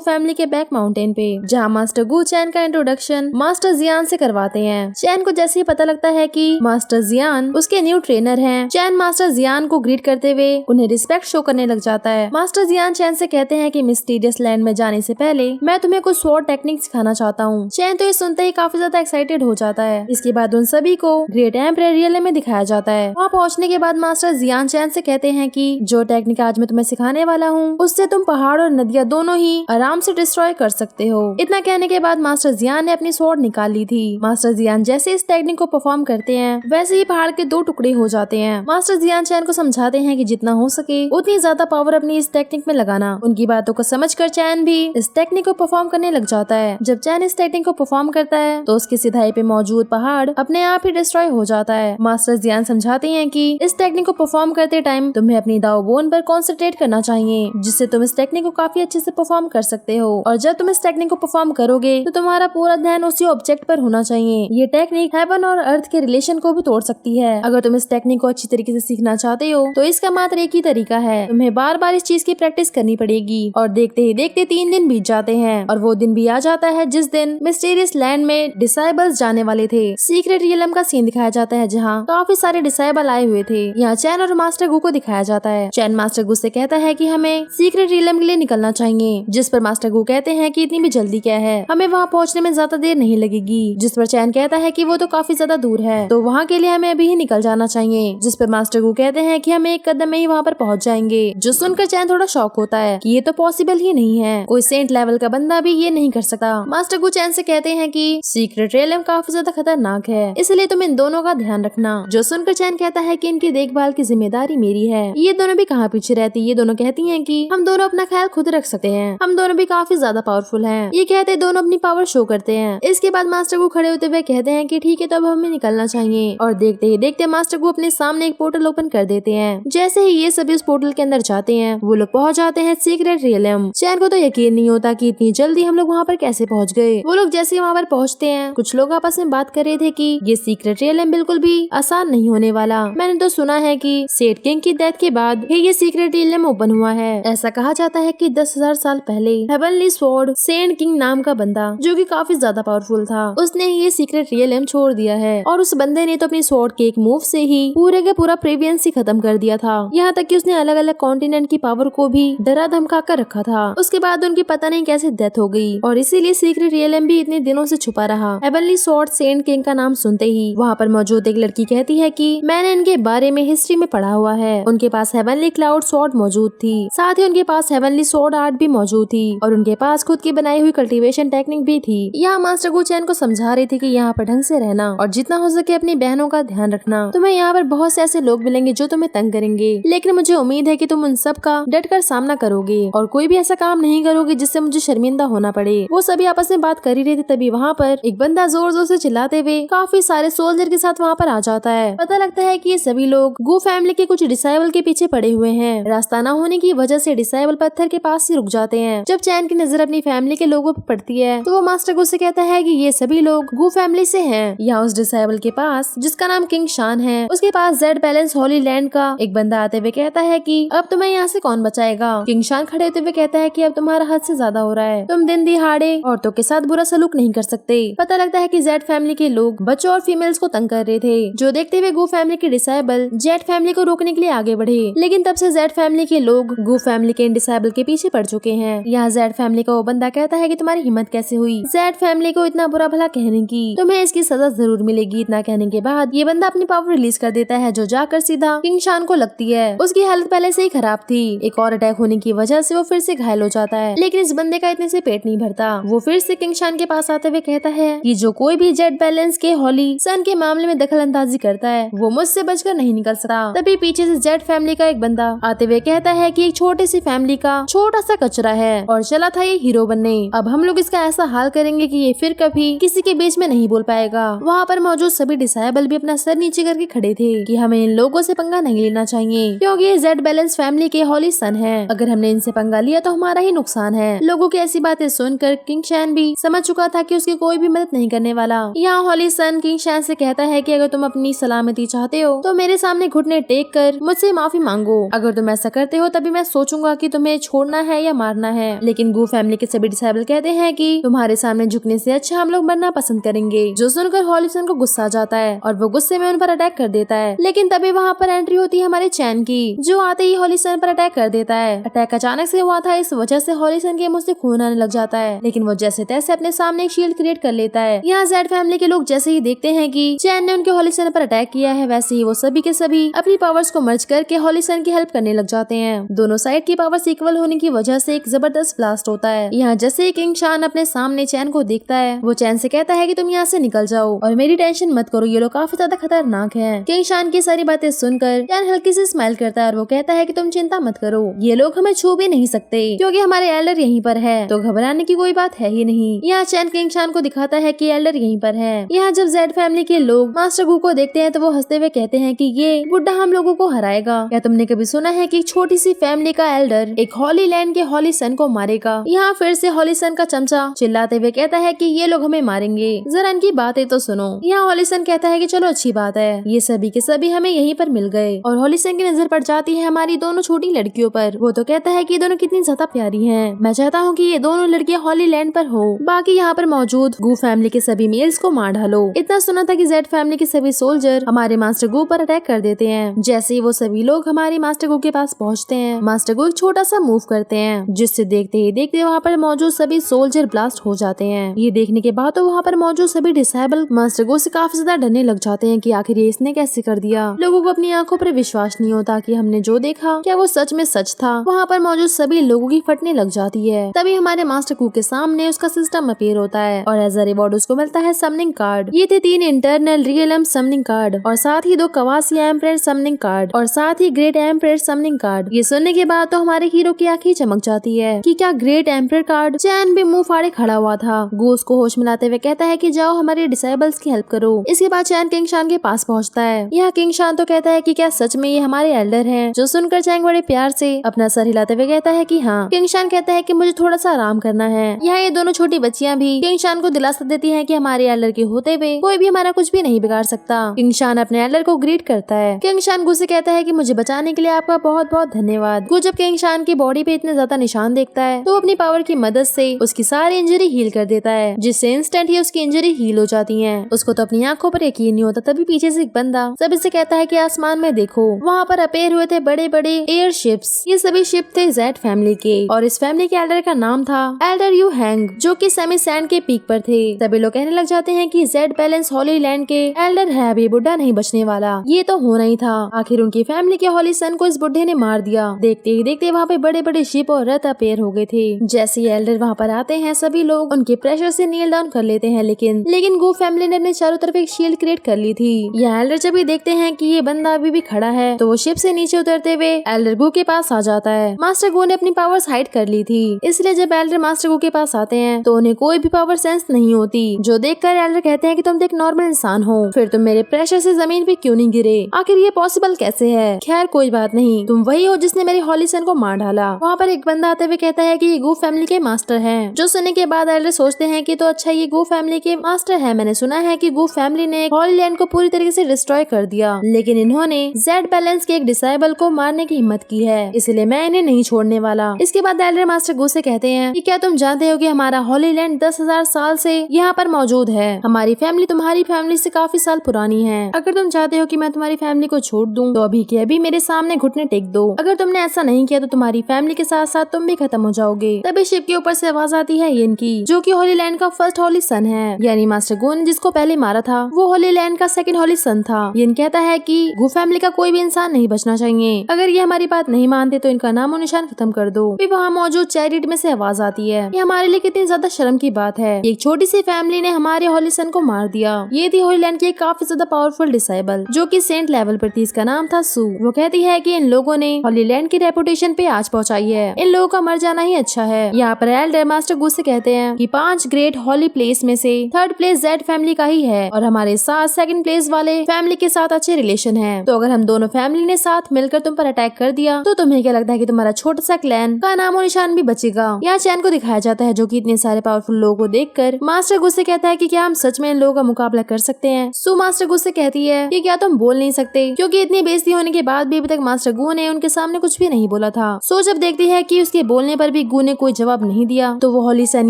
फैमिली के बैक माउंटेन पे, जहाँ मास्टर गु चैन का इंट्रोडक्शन मास्टर जियान से करवाते हैं। चैन को जैसे ही पता लगता है कि मास्टर जियान उसके न्यू ट्रेनर हैं, चैन मास्टर जियान को ग्रीट करते हुए उन्हें रिस्पेक्ट शो करने लग जाता है। मास्टर जियान चैन से कहते हैं कि मिस्टीरियस लैंड में जाने से पहले मैं तुम्हें कुछ स्वॉर्ड टेक्निक सिखाना चाहता हूँ। चैन तो ये सुनते ही काफी ज्यादा एक्साइटेड हो जाता है। इसके बाद उन सभी को ग्रेट एम्परर रियलम में दिखाया जाता है। वहाँ पहुँचने के बाद मास्टर जियान चैन से कहते हैं कि जो टेक्निक आज मैं तुम्हें सिखाने वाला हूँ उससे तुम पहाड़ और नदियाँ दोनों ही आराम से डिस्ट्रॉय कर सकते हो। इतना कहने के बाद मास्टर जियान ने अपनी स्वॉर्ड निकाल ली थी। मास्टर जियान जैसे इस टेक्निक को परफॉर्म करते हैं वैसे ही पहाड़ के 2 टुकड़े हो जाते हैं। मास्टर जियान चैन को समझाते हैं कि जितना हो सके उतनी ज्यादा पावर अपनी इस टेक्निक में लगाना। उनकी बातों को समझकर चैन भी इस टेक्निक को परफॉर्म करने लग जाता है। जब चैन इस टेक्निक को परफॉर्म करता है तो उसकी सिधाई पे मौजूद पहाड़ अपने आप ही डिस्ट्रॉय हो जाता है। मास्टर जियान समझाते हैं कि इस टेक्निक को परफॉर्म करते टाइम तुम्हें अपनी दाव बोन पर कॉन्सेंट्रेट करना चाहिए, जिससे तुम इस टेक्निक को काफी अच्छे से परफॉर्म कर सकते हो। और जब तुम इस टेक्निक को परफॉर्म करोगे तो तुम्हारा पूरा ध्यान उसी ऑब्जेक्ट पर होना चाहिए। ये टेक्निक हेवन और अर्थ के रिलेशन को भी तोड़ सकती है। अगर तुम इस टेक्निक को अच्छी तरीके से सीखना चाहते हो तो इसका मात्र एक ही तरीका है, तुम्हें बार बार इस चीज की प्रैक्टिस करनी पड़ेगी। और देखते ही देखते 3 दिन बीत जाते हैं और वो दिन भी आ जाता है जिस दिन मिस्टीरियस लैंड में डिसाइबल्स जाने वाले थे। सीक्रेट रियलम का सीन दिखाया जाता है जहाँ काफी सारे डिसाइबल आए हुए थे। यहाँ चैन और मास्टर गु को दिखाया जाता है। चैन मास्टर गु से कहता है कि हमें सीक्रेट रियलम के लिए निकलना चाहिए, जिस पर मास्टर गु कहते हैं कि इतनी भी जल्दी क्या है, हमें वहाँ पहुँचने में ज्यादा देर नहीं लगेगी। जिस पर चैन कहता है कि वो तो काफी ज्यादा दूर है, तो वहाँ के लिए हमें अभी ही निकल जाना चाहिए। जिस पर मास्टर गु कहते हैं कि हम एक कदम में ही वहाँ पर पहुँच जाएंगे। जो सुनकर चैन थोड़ा शॉक होता है कि ये तो पॉसिबल ही नहीं है, कोई सेंट लेवल का बंदा भी ये नहीं कर सकता। मास्टर गु चैन से कहते हैं कि सीक्रेट रियलम काफी ज्यादा खतरनाक है, इसलिए तुम इन दोनों का ध्यान रखना। जो सुनकर चैन कहता है कि इनकी देखभाल की जिम्मेदारी मेरी है। ये दोनों भी कहाँ पीछे रहती, ये दोनों कहती हैं कि हम दोनों अपना ख्याल खुद रख सकते हैं, हम दोनों भी काफी ज्यादा पावरफुल हैं। ये कहते दोनों अपनी पावर शो करते हैं। इसके बाद मास्टर गु खड़े होते हुए कहते हैं कि ठीक है, तो अब हमें निकलना चाहिए। और देखते ही देखते मास्टर गु अपने सामने एक पोर्टल ओपन कर देते हैं। जैसे ही ये सभी उस पोर्टल के अंदर जाते हैं वो लोग पहुँच जाते हैं सीक्रेट रियलम। चैन को तो यकीन नहीं होता कि इतनी जल्दी हम लोग वहाँ पर कैसे पहुँच गए। वो लोग जैसे वहाँ पर पहुँचते हैं कुछ लोग आपस में बात कर रहे थे कि ये सीक्रेट रियलम बिल्कुल भी आसान नहीं होने वाला। मैंने तो सुना है कि सेठ किंग की डेथ के बाद ही ये सीक्रेट रियलम ओपन हुआ है। ऐसा कहा जाता है कि 10,000 साल पहले हेवनली स्वॉर्ड सेंट किंग नाम का बंदा, जो कि काफी ज्यादा पावरफुल था, उसने ये सीक्रेट रियलम छोड़ दिया है। और उस बंदे ने तो अपनी स्वॉर्ड के एक मूव से ही पूरे का पूरा प्रेवियंस ही खत्म कर दिया था। यहाँ तक कि उसने अलग अलग कॉन्टिनेंट की पावर को भी डरा धमका कर रखा था। उसके बाद उनकी पता नहीं कैसे डेथ हो गई और इसीलिए सीक्रेट रियलम भी इतने दिनों से छुपा रहा। हेवनली स्वॉर्ड सेंट किंग का नाम सुनते ही वहाँ पर मौजूद एक लड़की कहती है कि मैंने इनके बारे में हिस्ट्री में पढ़ा हुआ है। उनके पास हेवनली क्लाउड स्वॉर्ड मौजूद थी, साथ ही उनके पास हेवनली स्वॉर्ड आर्ट भी मौजूद थी और उनके पास खुद की बनाई हुई कल्टीवेशन टेक्निक भी थी। यहाँ मास्टर गु चैन को समझा रही थी कि यहाँ पर ढंग से रहना और जितना हो सके अपनी बहनों का ध्यान रखना। तुम्हें यहाँ पर बहुत से ऐसे लोग मिलेंगे जो तुम्हें तंग करेंगे, लेकिन मुझे उम्मीद है कि तुम उन सब का डट कर सामना करोगे और कोई भी ऐसा काम नहीं करोगे जिससे मुझे शर्मिंदा होना पड़े। वो सभी आपस में बात कर ही रहे थे, तभी वहाँ पर एक बंदा जोर जोर से चिल्लाते हुए काफी सारे सोल्जर के साथ वहाँ पर आ जाता है। पता लगता है कि ये सभी लोग गु फैमिली के कुछ डिसाइबल के पीछे पड़े हुए हैं। रास्ता न होने की वजह से डिसाइबल पत्थर के पास ही रुक जाते हैं। जब चैन की नजर अपनी फैमिली के लोगों पर पड़ती है तो वो मास्टर गु से कहता है कि ये सभी लोग गु फैमिली से हैं। यहाँ उस डिसाइबल के पास जिसका नाम किंग शान है, उसके पास जेड बैलेंस हॉली लैंड का एक बंदा आते हुए कहता है कि अब तुम्हें यहाँ से कौन बचाएगा। किंग शान खड़े होते हुए कहता है कि अब तुम्हारा हद से ज्यादा हो रहा है, तुम दिन दिहाड़े औरतों के साथ बुरा सलूक नहीं कर सकते। पता लगता है कि जेड फैमिली के लोग बच्चों और फीमेल्स को तंग कर रहे थे, जो देखते हुए गु फैमिली के डिसाइबल जेड फैमिली को रोकने के लिए आगे बढ़े, लेकिन तब से जेड फैमिली के लोग गु फैमिली के इन डिसाइबल के पीछे पड़ चुके हैं। यहाँ जेड फैमिली का वो बंदा कहता है कि तुम्हारी हिम्मत कैसे हुई जेड फैमिली को इतना बुरा भला कहने की, तुम्हें इसकी सजा जरूर मिलेगी। इतना कहने के बाद ये बंदा अपनी पावर रिलीज कर देता है, जो जाकर सीधा किंग शान को लगती है। उसकी हालत पहले से ही खराब थी, एक और अटैक होने की वजह से वो फिर से घायल हो जाता है, लेकिन इस बंदे का इतने से पेट नहीं भरता। वो फिर से किंग शान के पास आते हुए कहता है कि जो कोई भी जेड बैलेंस के हॉली सन के मामले में दखल अंदाजी करता है वो मुझसे बचकर नहीं निकल सकता। तभी पीछे से जेड फैमिली का एक बंदा आते हुए कहता है कि एक छोटी सी फैमिली का छोटा सा कचरा है और चला था ये हीरो बनने। अब हम लोग इसका ऐसा हाल करेंगे कि ये फिर कभी किसी के बीच में नहीं बोल पाएगा। वहाँ पर मौजूद सभी डिसाइबल भी अपना सर नीचे करके खड़े थे कि हमें इन लोगों से पंगा नहीं लेना चाहिए, क्योंकि ये जेड बैलेंस फैमिली के हॉली सन है। अगर हमने इनसे पंगा लिया तो हमारा ही नुकसान है। लोगों की ऐसी बातें सुनकर किंग शैन भी समझ चुका था कि उसकी कोई भी मदद नहीं करने वाला। यहाँ हॉली सन किंग शैन से कहता है कि अगर तुम अपनी सलामती चाहते हो तो मेरे सामने घुटने टेक कर मुझसे माफी मांगो। अगर तुम ऐसा करते हो तभी मैं सोचूंगा कि तुम्हें छोड़ना है या मारना है। लेकिन गु फैमिली के सभी डिसाइबल कहते हैं कि तुम्हारे सामने झुकने से अच्छा हम लोग मरना पसंद करेंगे। जो सुनकर हॉली सन को गुस्सा आ जाता है और वो गुस्से में उन पर अटैक कर देता है, लेकिन तभी वहाँ पर एंट्री होती है हमारे चैन की, जो आते ही हॉली सन पर अटैक कर देता है। अटैक अचानक से हुआ था, इस वजह से हॉली सन के मुंह से खून आने लग जाता है, लेकिन वो जैसे तैसे अपने सामने एक शील्ड क्रिएट कर लेता है। यहाँ जेड फैमिली के लोग जैसे ही देखते हैं कि चैन ने उनके हॉली सन पर अटैक किया है, वैसे ही वो सभी के सभी अपनी पावर्स को मर्ज करके हॉली सन की हेल्प करने लग जाते हैं। दोनों साइड की पावर्स इक्वल होने की वजह से एक जबरदस्त ब्लास्ट होता है। यहाँ जैसे ही किंग शान अपने सामने चैन को देखता है, वो चैन से कहता है कि तुम यहाँ से निकल जाओ और मेरी टेंशन मत करो, ये लोग काफी ज्यादा खतरनाक हैं। किंग शान की सारी बातें सुनकर चैन हल्की से स्माइल करता है और वो कहता है कि तुम चिंता चिंता मत करो, ये लोग हमें छू भी नहीं सकते क्योंकि हमारे एल्डर यहीं पर है, तो घबराने की कोई बात है ही नहीं। यहाँ चैन किंग शान को दिखाता है कि एल्डर यहीं पर है। यहाँ जब जेड फैमिली के लोग मास्टर गू को देखते हैं तो वो हंसते हुए कहते हैं कि ये बुड्ढा हम लोगों को हराएगा। क्या तुमने कभी सुना है कि छोटी सी फैमिली का एल्डर एक हॉली लैंड के हॉली सन को मारेगा? यहाँ फिर से हॉली सन का चमचा चिल्लाते हुए कहता है कि ये लोग हमें मारेंगे, जरा इनकी बातें तो सुनो। यहाँ हॉली सन कहता है कि चलो अच्छी बात है, ये सभी के सभी हमें यहीं पर मिल गए। और हॉली सन की नजर पड़ जाती है हमारी दोनों छोटी लड़कियों पर। वो तो कहता है कि ये दोनों कितनी ज्यादा प्यारी हैं। मैं चाहता हूँ कि ये दोनों लड़कियां हॉली लैंड पर हो, बाकी यहाँ पर मौजूद गू फैमिली के सभी मेल्स को मार डालो। इतना सुना था कि जेड फैमिली के सभी सोल्जर हमारे मास्टर गू पर अटैक कर देते हैं। जैसे ही वो सभी लोग हमारे मास्टर गू के पास पहुँचते हैं, मास्टर गू एक छोटा सा मूव करते हैं, जिससे देखते ही देखते वहाँ पर मौजूद सभी सोल्जर ब्लास्ट हो जाते हैं। ये देखने के बाद तो वहाँ पर मौजूद सभी डिसेबल मास्टर गू से काफी ज्यादा डरने लग जाते हैं कि आखिर ये इसने कैसे कर दिया। लोगों को अपनी आंखों पर विश्वास नहीं होता कि हमने जो देखा क्या वो सच में सच था। वहाँ पर मौजूद सभी लोगों की फटने लग जाती है। तभी हमारे मास्टर गू के सामने उसका सिस्टम अपीयर होता है और एज अ रिवॉर्ड उसको मिलता है समनिंग कार्ड। ये थे 3 इंटरनल रियलम समनिंग कार्ड और साथ ही 2 कवासी एम्परर समनिंग कार्ड और साथ ही ग्रेट एम्परर समनिंग कार्ड। ये सुनने के बाद तो हमारे हीरो की आंखें चमक जाती है कि क्या ग्रेट एम्परर कार्ड। चैन भी मुंह फाड़े खड़ा हुआ था। गू उसको होश मिलाते हुए कहता है कि जाओ हमारे डिसेबल्स की हेल्प करो। इसके बाद चैन किंग शान के पास पहुँचता है। यहाँ किंग शान तो कहता है कि क्या सच में ये हमारे एल्डर हैं? जो सुनकर चैंग बड़े प्यार से अपना सर हिलाते हुए कहता है कि हाँ। किंग शान कहता है कि मुझे थोड़ा सा आराम करना है। यहाँ ये दोनों छोटी बच्चियाँ भी किंग शान को दिलासा देती हैं कि हमारे एल्डर के होते हुए कोई भी हमारा कुछ भी नहीं बिगाड़ सकता। किंग शान अपने एल्डर को ग्रीट करता है। किंग शान गू से कहता है कि मुझे बचाने के लिए आपका बहुत बहुत धन्यवाद। गू जब किंग शान की बॉडी पे इतने ज्यादा निशान देखता है तो अपनी पावर की मदद से उसकी सारी इंजरी हील कर देता है, जिससे इंस्टेंट ही उसकी इंजरी हील हो जाती है। उसको तो अपनी आंखों पर यकीन नहीं होता। तभी पीछे से एक बंदा सभी से कहता है कि आसमान में देखो, वहाँ पर अपेयर हुए थे बड़े बड़े एयर शिप्स। ये सभी शिप थे जेड फैमिली के और इस फैमिली के एल्डर का नाम था एल्डर यू हैंग, जो कि सेमी सैंड के पीक पर थे। सभी लोग कहने लग जाते हैं कि जेड बैलेंस हॉली लैंड के एल्डर है, अभी बुढ़ा नहीं बचने वाला। ये तो होना ही था। आखिर उनकी फैमिली के हॉली सन को इस बुढ़े ने मार दिया। देखते ही देखते वहाँ पे बड़े बड़े शिप और रथ अपेयर हो गए थे। जैसे एल्डर वहाँ पर आते हैं सभी लोग उनके प्रेशर से नील डाउन कर लेते हैं, लेकिन गू फैमिली ने अपने चारों तरफ एक शील्ड क्रिएट कर ली थी। ये एल्डर जब भी देखते हैं कि ये बंदा अभी भी खड़ा है तो वो शिप से नीचे उतरते हुए एल्डर गू के पास आ जाता है। मास्टर गू ने अपनी पावर्स हाइड कर ली थी, इसलिए जब एल्डर मास्टर गू के पास आते हैं तो उन्हें कोई भी पावर सेंस नहीं होती। जो देखकर एल्डर कहते हैं कि तुम तो एक नॉर्मल इंसान हो, फिर तुम मेरे प्रेशर से जमीन पे क्यों नहीं गिरे? आखिर ये पॉसिबल कैसे है? खैर कोई बात नहीं, तुम वही हो जिसने मेरे हॉली सन को मार डाला। वहाँ पर एक बंदा आते हुए कहता है कि ये गू फैमिली के मास्टर हैं। जो सुनने के बाद एल्डर सोचते हैं कि तो अच्छा ये गू फैमिली के मास्टर है। मैंने सुना है कि गू फैमिली ने हॉली लैंड को पूरी तरीके से डिस्ट्रॉय कर दिया, लेकिन इन्होंने जेड बैलेंस के एक डिसेबल को मारने की हिम्मत की है, इसलिए मैं इन्हें नहीं छोड़ने वाला। इसके बाद एल्डर मास्टर गू से कहते हैं कि क्या तुम जानते हो कि हमारा हॉली लैंड 10,000 साल से यहाँ पर मौजूद है। हमारी फैमिली तुम्हारी फैमिली से काफी साल पुरानी है। अगर तुम चाहते हो कि मैं तुम्हारी फैमिली को छोड़ दूं तो अभी के अभी मेरे सामने घुटने टेक दो। अगर तुमने ऐसा नहीं किया तो तुम्हारी फैमिली के साथ साथ तुम भी खत्म हो जाओगे। तभी शिप के ऊपर से आवाज आती है यिन की, जो कि हॉली लैंड का फर्स्ट हॉली सन है, यानी मास्टर गू ने जिसको पहले मारा था वो हॉली लैंड का सेकंड हॉली सन था। यिन कहता है कि गू फैमिली का कोई भी इंसान नहीं बचना चाहिए। अगर ये हमारी बात नहीं मानते तो इनका नामो निशान खत्म कर दो। फिर वहाँ मौजूद चैरिट में से आवाज आती है, ये हमारे लिए कितनी ज्यादा शर्म की बात है, एक छोटी सी फैमिली ने हमारे हॉली सन को मार दिया। ये थी हॉली लैंड की एक काफी ज्यादा पावरफुल डिसेबल जो कि सेंट लेवल पर थी। इसका नाम था सू। वो कहती है कि इन लोगों ने हॉली लैंड की रेपुटेशन पे आज पहुंचाई है, इन लोगों का मर जाना ही अच्छा है। यहाँ पर एल्डर मास्टर गू से कहते हैं कि 5 ग्रेट हॉली प्लेस में से 3rd प्लेस जेड फैमिली का ही है और हमारे साथ 2nd प्लेस वाले फैमिली के साथ अच्छे रिलेशन है। तो अगर हम दोनों फैमिली ने साथ मिलकर तुम पर अटैक कर दिया तो तुम्हें क्या लगता है कि तुम्हारा छोटा सा क्लैन का नामो निशान भी बचेगा? यहाँ चैन को दिखाया जाता है जो कि इतने सारे पावरफुल लोगों को देखकर मास्टर गू से कहता है कि क्या हम सच में इन लोगों का मुकाबला कर सकते हैं? सू मास्टर गू से कहती है कि क्या तुम बोल नहीं सकते, क्योंकि इतनी बेइज्जती होने के बाद भी अभी तक मास्टर गू ने उनके सामने कुछ भी नहीं बोला था। सो जब देखती है कि उसके बोलने पर भी गू ने कोई जवाब नहीं दिया तो वो हॉली सन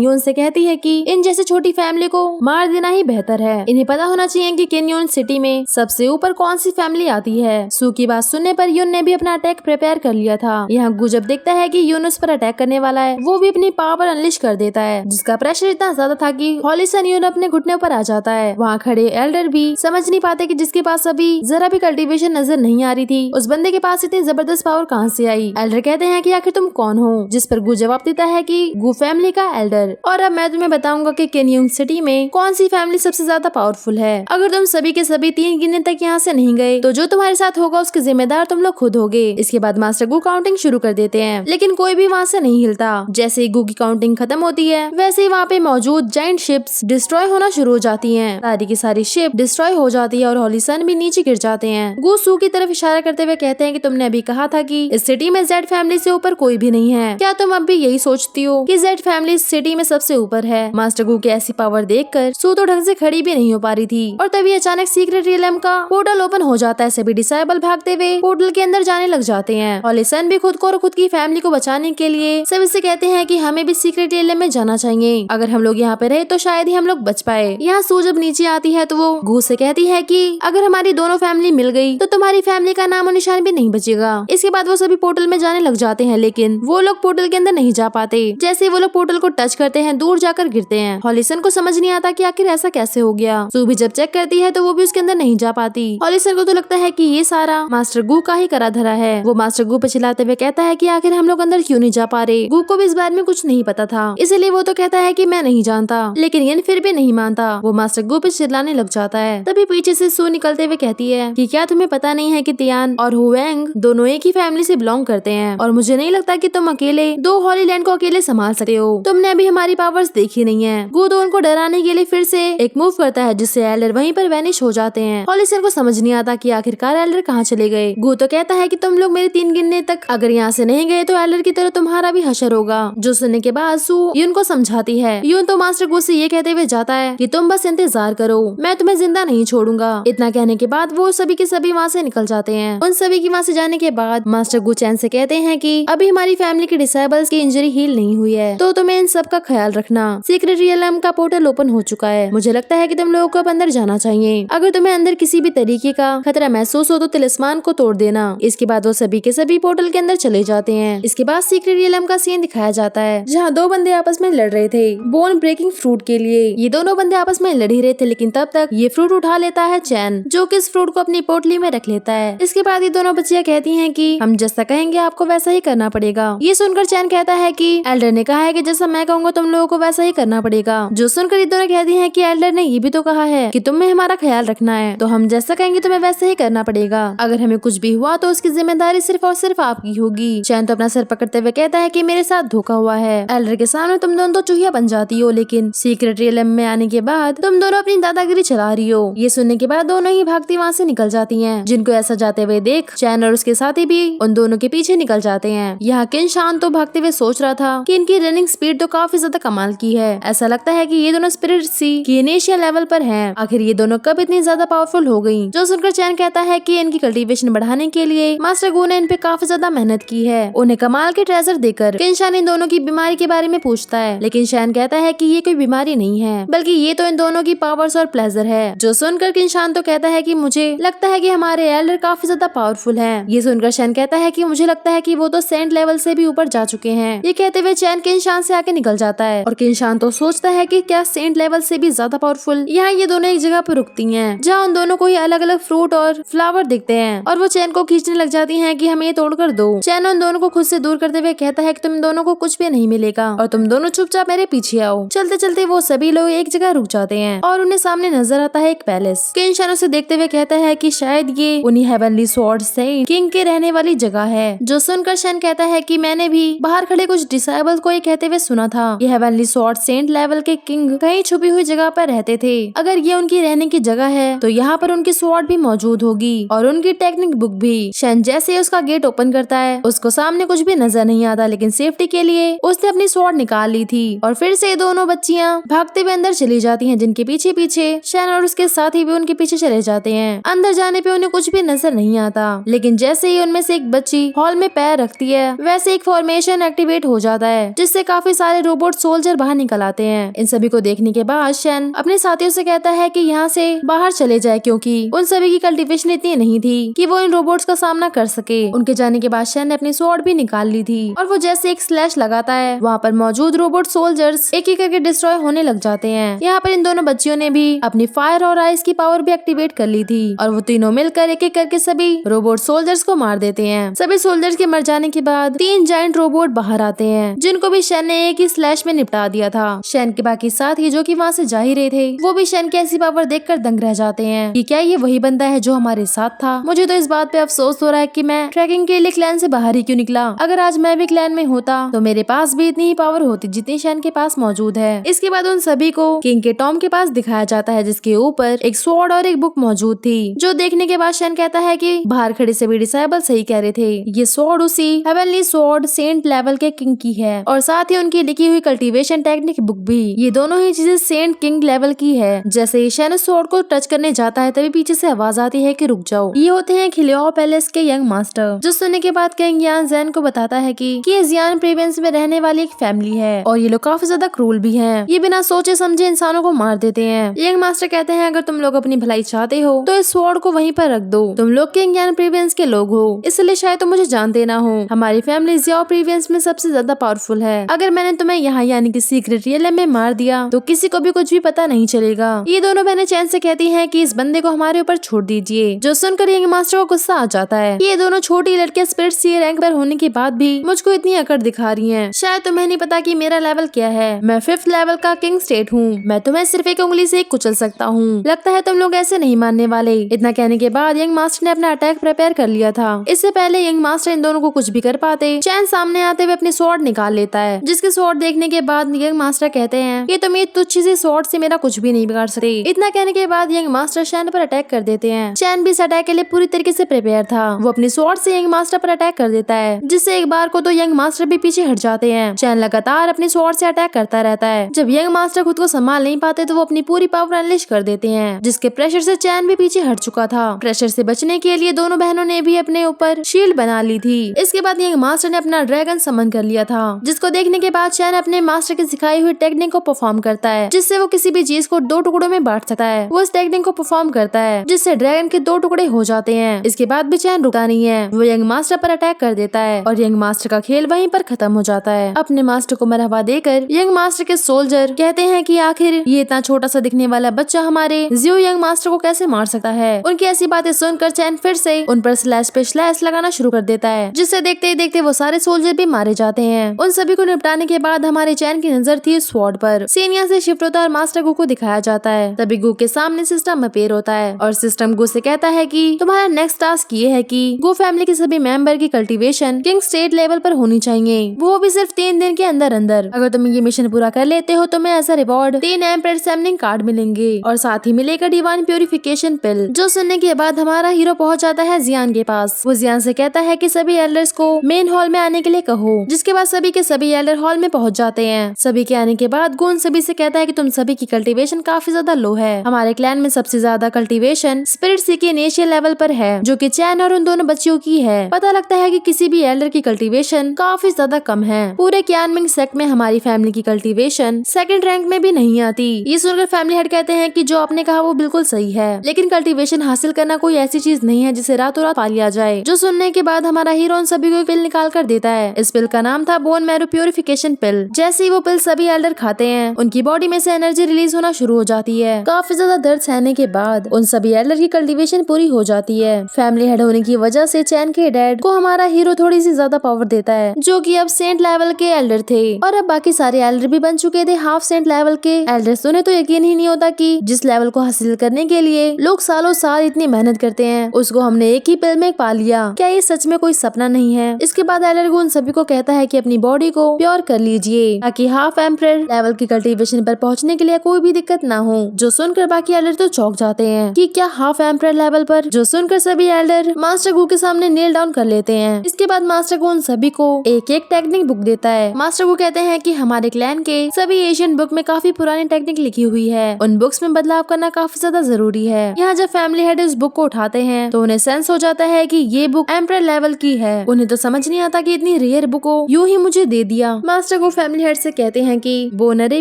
यून से कहती है कि इन जैसे छोटी फैमिली को मार देना ही बेहतर है। इन्हें पता होना चाहिए कि कैन्योन सिटी में सबसे ऊपर कौन सी फैमिली आती है। सू की बात सुनने पर यून ने भी अपना अटैक प्रिपेयर कर लिया था। यहाँ गू जब देखता है कि यून उस पर अटैक करने वाला है वो भी अपनी पावर अनलिश कर देता है, जिसका प्रेशर इतना ज्यादा था कि हॉली सन यून अपने घुटने पर आ जाता है। वहाँ खड़े एल्डर भी समझ नहीं पाते कि जिसके पास अभी जरा भी कल्टीवेशन नजर नहीं आ रही थी उस बंदे के पास इतनी जबरदस्त पावर कहाँ से आई। एल्डर कहते हैं कि आखिर तुम कौन हो? जिस पर गू जवाब देता है कि गू फैमिली का एल्डर। और अब मैं तुम्हें बताऊंगा कि कैन्योन सिटी में कौन सी फैमिली सबसे ज्यादा पावरफुल है। अगर तुम सभी के सभी 3 गिनने तक यहाँ से नहीं गए तो जो तुम्हारे साथ होगा उसके जिम्मेदार तुम लोग खुद होगे। इसके बाद बाद मास्टर गू काउंटिंग शुरू कर देते हैं, लेकिन कोई भी वहाँ से नहीं हिलता। जैसे ही गू की काउंटिंग खत्म होती है वैसे ही वहाँ पे मौजूद जाइंट शिप्स डिस्ट्रॉय होना शुरू हो जाती हैं। सारी की सारी शिप डिस्ट्रॉय हो जाती है और हॉलीसन भी नीचे गिर जाते हैं। गू सू की तरफ इशारा करते हुए कहते हैं कि तुमने अभी कहा था कि इस सिटी में जेड फैमिली से ऊपर कोई भी नहीं है, क्या तुम अब भी यही सोचती हो कि जेड फैमिली इस सिटी में सबसे ऊपर है? मास्टर गू की ऐसी पावर देखकर सू तो ढंग से खड़ी भी नहीं हो पा रही थी और तभी अचानक सीक्रेट रियलम का पोर्टल ओपन हो जाता है। सभी डिसेबल भागते हुए पोर्टल के अंदर जाने लग जाते हैं। हॉलीसन भी खुद को और खुद की फैमिली को बचाने के लिए सभी से कहते हैं कि हमें भी सीक्रेट रियलम में जाना चाहिए, अगर हम लोग यहाँ पे रहे तो शायद ही हम लोग बच पाए। यहाँ सू जब नीचे आती है तो वो गू से कहती है कि अगर हमारी दोनों फैमिली मिल गई तो तुम्हारी फैमिली का नाम और निशान भी नहीं बचेगा। इसके बाद वो सभी पोर्टल में जाने लग जाते हैं, लेकिन वो लोग पोर्टल के अंदर नहीं जा पाते। जैसे वो लोग पोर्टल को टच करते हैं दूर जाकर गिरते हैं। हॉलीसन को समझ नहीं आता कि आखिर ऐसा कैसे हो गया। सू भी जब चेक करती है तो वो भी उसके अंदर नहीं जा पाती। हॉलीसन को तो लगता है कि ये सारा मास्टर गू का ही करा धरा है। वो मास्टर गू पे चिल्लाते हुए कहता है कि आखिर हम लोग अंदर क्यों नहीं जा पा रहे। गू को भी इस बारे में कुछ नहीं पता था, इसलिए वो तो कहता है कि मैं नहीं जानता, लेकिन यन फिर भी नहीं मानता। वो मास्टर गू पे चिल्लाने लग जाता है। तभी पीछे से सू निकलते हुए कहती है कि क्या तुम्हें पता नहीं है कि तियान और हुएंग दोनों एक ही फैमिली से बिलोंग करते हैं और मुझे नहीं लगता कि तुम अकेले दो हॉलीलैंड को अकेले संभाल सकते हो। तुमने अभी हमारी पावर्स देखी नहीं है। गू तो उनको डराने के लिए फिर से एक मूव करता है जिससे एल्डर वहीं पर वैनिश हो जाते हैं। हॉलीसन को समझ नहीं आता कि आखिरकार एल्डर कहाँ चले गए। गू तो कहता है कि तुम लोग मेरे 3 गिनने तक अगर यहाँ से नहीं गए तो एल्डर की तरह तुम्हारा भी हशर होगा। जो सुनने के बाद सू यून को समझाती है। यून तो मास्टर गू से ये कहते हुए जाता है कि तुम बस इंतजार करो, मैं तुम्हें जिंदा नहीं छोड़ूंगा। इतना कहने के बाद वो सभी के सभी वहाँ से निकल जाते हैं। उन सभी की वहाँ से जाने के बाद मास्टर गू चैन से कहते हैं कि अभी हमारी फैमिली के डिसेबल्स की इंजरी हील नहीं हुई है, तो तुम्हें इन सब का ख्याल रखना। सीक्रेट रियलम का पोर्टल ओपन हो चुका है, मुझे लगता है कि तुम लोगों को अब अंदर जाना चाहिए। अगर तुम्हें अंदर किसी भी तरीके का खतरा महसूस हो तो तिलिस्मान को तोड़ देना। इसके बाद वो सभी के सभी पोर्टल के अंदर चले जाते हैं। इसके बाद सीक्रेट रियलम का सीन दिखाया जाता है जहाँ 2 बंदे आपस में लड़ रहे थे बोन ब्रेकिंग फ्रूट के लिए। ये दोनों बंदे आपस में लड़ ही रहे थे, लेकिन तब तक ये फ्रूट उठा लेता है चैन, जो कि इस फ्रूट को अपनी पोटली में रख लेता है। इसके बाद ये दोनों बच्चियां कहती हैं कि हम जैसा कहेंगे आपको वैसा ही करना पड़ेगा। ये सुनकर चैन कहता है कि एल्डर ने कहा है कि जैसा मैं कहूँगा तुम लोगों को वैसा ही करना पड़ेगा। जो सुनकर ये दोनों कहती हैं कि एल्डर ने ये भी तो कहा है कि तुम्हें हमारा ख्याल रखना है, तो हम जैसा कहेंगे तुम्हें वैसा ही करना पड़ेगा। अगर हमें कुछ भी हुआ तो उसकी जिम्मेदारी सिर्फ और सिर्फ आपकी होगी। चैन तो अपना सर पकड़ते हुए कहता है कि मेरे साथ धोखा हुआ है। एल्डर के सामने तुम दोनों तो चूहिया बन जाती हो, लेकिन सीक्रेट रियलम में आने के बाद तुम दोनों अपनी दादागिरी चला रही हो। ये सुनने के बाद दोनों ही भागती वहाँ से निकल जाती हैं। जिनको ऐसा जाते हुए देख चैन और उसके साथी भी उन दोनों के पीछे निकल जाते हैं। यहाँ किनशान तो भागते हुए सोच रहा था कि इनकी रनिंग स्पीड तो काफी ज्यादा कमाल की है। ऐसा लगता है कि ये दोनों स्पिरिट सी की इनिशियल लेवल पर हैं। आखिर ये दोनों कब इतनी ज्यादा पावरफुल हो गई। जो सुनकर चैन कहता है कि इनकी कल्टीवेशन बढ़ाने के लिए मास्टर गू ने इन पे काफी ज्यादा मेहनत की है। उन्हें कमाल के ट्रेजर देकर किनशान इन दोनों की बीमारी के बारे में पूछता है, लेकिन शैन कहता है कि ये कोई बीमारी नहीं है, बल्कि ये तो इन दोनों की पावर्स और प्लेजर है। जो सुनकर किनशान तो कहता है कि मुझे लगता है कि हमारे एल्डर काफी ज्यादा पावरफुल हैं। ये सुनकर शैन कहता है कि मुझे लगता है कि वो तो सेंट लेवल से भी ऊपर जा चुके हैं। ये कहते हुए चैन किनशान से आके निकल जाता है और किनशान तो सोचता है कि क्या सेंट लेवल से भी ज्यादा पावरफुल। यहाँ ये दोनों एक जगह पर रुकती हैं जहाँ उन दोनों को ही अलग अलग फ्रूट और फ्लावर दिखते हैं और वो चैन को खींचने लग जाती हैं कि हमें ये तोड़कर दो। चैन उन दोनों को खुद से दूर करते हुए कहता है कि तुम दोनों को कुछ भी नहीं मिलेगा और तुम दोनों चुपचाप मेरे पीछे आओ। चलते चलते वो सभी लोग एक जगह रुक जाते हैं और उन्हें सामने नजर आता है एक पैलेस। किनशान उसे देखते हुए कहता है कि शायद ये उन्हीं हेवनली स्वॉर्ड सेंट किंग के रहने वाली जगह है। जो सुनकर शैन कहता है कि मैंने भी बाहर खड़े कुछ डिसेबल को ये कहते हुए सुना था ये हेवनली स्वॉर्ड सेंट लेवल के किंग कहीं छुपी हुई जगह पर रहते थे। अगर ये उनकी रहने की जगह है तो यहाँ पर उनकी स्वॉर्ड भी मौजूद होगी और उनकी टेक्निक बुक भी। शैन जैसे उसका गेट ओपन करता है उसको सामने कुछ भी नजर नहीं आता, लेकिन सेफ्टी के लिए उसने अपनी स्वॉर्ड निकाल ली थी और फिर से दोनों बच्चियां भागते हुए अंदर चली जाती हैं, जिनके पीछे पीछे शैन और उसके साथी भी उनके पीछे चले जाते हैं। अंदर जाने पे उन्हें कुछ भी नजर नहीं आता, लेकिन जैसे ही उनमें से एक बच्ची हॉल में पैर रखती है वैसे एक फॉर्मेशन एक्टिवेट हो जाता है जिससे काफी सारे रोबोट सोल्जर बाहर निकल आते हैं। इन सभी को देखने के बाद शैन अपने साथियों से कहता है कि यहाँ से बाहर चले जाए, क्योंकि उन सभी की कल्टीवेशन इतनी नहीं थी कि वो इन रोबोट्स का सामना कर सके। उनके जाने के बाद शैन ने अपनी स्वॉर्ड भी निकाल ली थी और वो जैसे एक स्लैश लगाता है वहाँ पर मौजूद रोबोट सोल्जर्स एक एक करके डिस्ट्रॉय होने लग जाते हैं। यहाँ पर इन दोनों बच्चियों ने भी अपनी फायर और आइस की पावर भी एक्टिवेट कर ली थी और वो तीनों मिलकर एक एक करके सभी रोबोट सोल्जर्स को मार देते हैं। सभी सोल्जर्स के मर जाने के बाद 3 जायंट रोबोट बाहर आते हैं जिनको भी शैन ने एक ही स्लैश में निपटा दिया था। शैन के बाकी साथी जो कि वहाँ से जा ही रहे थे वो भी शैन की ऐसी पावर देखकर दंग रह जाते हैं कि क्या ये वही बंदा है जो हमारे साथ था। मुझे तो इस बात पे अफसोस हो रहा है कि मैं ट्रैकिंग के लिए क्लैन से बाहर ही क्यों निकला? अगर आज मैं भी क्लैन में होता तो मेरे पास भी इतनी ही पावर होती जितनी शैन के पास मौजूद है। इसके बाद उन सभी को किंग के टॉम के पास दिखाया जाता है, जिसके ऊपर एक स्वॉर्ड और एक बुक मौजूद थी, जो देखने के बाद शैन कहता है कि बाहर खड़े सभी डिसाइबल सही कह रहे थे, ये स्वॉर्ड उसी हेवनली स्वॉर्ड सेंट लेवल के किंग की है, और साथ ही उनकी लिखी हुई कल्टीवेशन टेक्निक बुक भी। ये दोनों ही चीजें सेंट किंग लेवल की है। जैसे ही शैन स्वॉर्ड को टच करने जाता है तभी पीछे से आवाज आती है कि रुक जाओ। ये होते हैं खिलियाओ पैलेस के यंग मास्टर, जो सुनने के बाद किंग यान जैन को बताता है कि ये जियान प्रोविंस में रहने वाली एक फैमिली है और ये लोग काफी ज्यादा क्रूल भी हैं। ये बिना सोचे समझे इंसानों को मार देते हैं। यंग मास्टर कहते हैं अगर तुम लोग अपनी भलाई चाहते हो तो इस स्वॉर्ड को वहीं पर रख दो। तुम लोग किंग यान प्रोविंस के लोग हो, इसलिए शायद तुम मुझे जानते ना हो। हमारी फैमिली जियाओ प्रोविंस में सबसे ज्यादा पावरफुल है। अगर मैंने तुम्हें यहाँ यानी कि सीक्रेट रियल में मार दिया तो किसी को भी कुछ भी पता नहीं चलेगा। ये दोनों बहनें चैन से कहती हैं कि इस बंदे को हमारे ऊपर छोड़ दीजिए, जो सुनकर यंग मास्टर को गुस्सा आ जाता है। ये दोनों छोटी लड़कियां स्पिरिट सी रैंक पर होने के बाद भी मुझको इतनी अकड़ दिखा रही हैं। शायद तुम्हें नहीं पता कि मेरा लेवल क्या है। मैं 5th लेवल का किंग स्टेट हूँ। मैं तुम्हें सिर्फ एक उंगली से कुचल सकता हूँ। लगता है तुम लोग ऐसे नहीं मानने वाले। इतना कहने के बाद यंग मास्टर ने अपना अटैक प्रिपेयर कर लिया था। इससे पहले यंग मास्टर इन दोनों को कुछ भी कर पाते, चैन सामने आते हुए अपनी स्वॉर्ड निकाल लेता है, जिसके स्वॉर्ड देखने के बाद यंग मास्टर कहते हैं कि तुम ये तुच्छ सी स्वॉर्ड से मेरा कुछ भी नहीं बिगाड़ सकते। इतना कहने के बाद यंग मास्टर चैन पर अटैक कर देते हैं। चैन भी इस अटैक के लिए पूरी तरीके से प्रिपेयर था। वो अपनी स्वॉर्ड से यंग मास्टर पर अटैक कर देता है, जिससे एक बार को तो यंग मास्टर भी पीछे हट जाते हैं। चैन लगातार अपनी स्वॉर्ड से अटैक करता रहता है। जब यंग मास्टर खुद को संभाल नहीं पाते तो वो अपनी पूरी पावर अनलिश कर देते हैं, जिसके प्रेशर से चैन भी पीछे हट चुका था। प्रेशर से बचने के लिए दोनों बहनों ने भी अपने ऊपर शील्ड बना ली थी। इसके बाद यंग मास्टर ने अपना ड्रैगन समन कर लिया था, जिसको देखने के बाद चैन अपने मास्टर की सिखाई हुई टेक्निक को परफॉर्म करता है, जिससे वो किसी भी चीज को 2 टुकड़ों में बांट सकता है। वो इस टेक्निक को परफॉर्म करता है, जिससे ड्रैगन के 2 टुकड़े हो जाते हैं। इसके बाद भी चैन रुकता नहीं है। वो यंग मास्टर पर अटैक कर देता है और यंग मास्टर का खेल वहीं पर खत्म हो जाता है। अपने मास्टर को मरहबा देकर यंग मास्टर के सोल्जर कहते हैं कि आखिर ये इतना छोटा सा दिखने वाला बच्चा हमारे जियो यंग मास्टर को कैसे मार सकता है। उनकी ऐसी बातें सुनकर चैन फिर से उन पर स्लैश पे स्लैश लगाना शुरू कर देता है, जिससे देखते ही देखते वो सारे सोल्जर भी मारे जाते हैं। उन सभी को निपटाने के बाद हमारे चैन की नजर थी स्वॉर्ड पर। सीन यहाँ से शिफ्ट होता है और मास्टर गू को दिखाया जाता है। तभी गू के सामने सिस्टम अपेयर होता है और सिस्टम गू से कहता है कि तुम्हारा नेक्स्ट टास्क ये है कि गू फैमिली के सभी मेंबर की कल्टीवेशन किंग स्टेट लेवल पर होनी चाहिए, वो भी सिर्फ 3 दिन के अंदर अंदर। अगर तुम ये मिशन पूरा कर लेते हो तो मैं as a reward 3 emperor summoning card मिलेंगे और साथ ही मिलेगा डिवाइन प्यूरिफिकेशन पिल। जो सुनने के बाद हमारा हीरो पहुंच जाता है जियान के पास। वो जियान से कहता है कि सभी एल्डर्स को मेन हॉल में आने के लिए कहो, जिसके बाद सभी के सभी एल्डर हॉल में पहुंच जाते हैं। सभी के आने के बाद गून सभी से कहता है कि तुम सभी की कल्टीवेशन काफी ज्यादा लो है। हमारे क्लैन में सबसे ज्यादा कल्टीवेशन स्पिरिट सी के इनिशियल लेवल पर है, जो कि चैन और उन दोनों बच्चियों की है। पता लगता है कि किसी भी एल्डर की कल्टीवेशन काफी ज्यादा कम है। पूरे क्यानमिंग सेक्ट में हमारी फैमिली की कल्टीवेशन 2nd रैंक में भी नहीं आती। ये सुनकर फैमिली हेड कहते हैं कि जो आपने कहा वो बिल्कुल सही है, लेकिन कल्टीवेशन हासिल करना कोई ऐसी चीज नहीं है जिसे रातों रात पा लिया जाए। जो सुनने के बाद हमारा हीरो उन सभी को पिल निकाल कर देता है। इस पिल का नाम था बोन मैरो प्यूरिफिकेशन पिल। जैसे ही वो पिल सभी एल्डर खाते हैं, उनकी बॉडी में से एनर्जी रिलीज होना शुरू हो जाती है। काफी ज्यादा दर्द सहने के बाद उन सभी एल्डर की कल्टीवेशन पूरी हो जाती है। फैमिली हेड होने की वजह से चैन के डैड को हमारा हीरो थोड़ी सी ज्यादा पावर देता है, जो कि अब सेंट लेवल के एल्डर थे और अब बाकी सारे एल्डर भी बन चुके थे हाफ सेंट लेवल के एल्डर्स। उन्हें तो यकीन ही नहीं होता कि जिस लेवल को हासिल करने के लिए लोग सालों साल इतनी मेहनत करते हैं, उसको हमने एक ही पिल में पा लिया। क्या ये सच में कोई सपना नहीं है? इसके बाद एल्डर उन सभी को कहता है कि अपनी बॉडी को प्योर कर लीजिए, ताकि हाफ एम्परर लेवल की कल्टीवेशन पर पहुंचने के लिए कोई भी दिक्कत ना हो। जो सुनकर बाकी एल्डर तो चौंक जाते हैं कि क्या हाफ एम्परर लेवल पर। जो सुनकर सभी एल्डर मास्टर गू के सामने नील डाउन कर लेते हैं। इसके बाद मास्टर गू उन सभी को एक एक टेक्निक बुक देता है। मास्टर गू कहते हैं कि हमारे क्लैन के सभी एशियन बुक में काफी पुरानी टेक्निक लिखी हुई है, उन बुक्स में बदलाव करना काफी ज्यादा जरूरी है। यहाँ जब फैमिली हेड इस बुक को उठाते हैं तो उन्हें सेंस हो जाता है कि ये बुक एम्परर लेवल की है। उन्हें तो समझ नहीं आता कि इतनी रेयर बुक को यूं ही मुझे दे दिया। मास्टर गू फैमिली हेड से कहते हैं कि वो अरे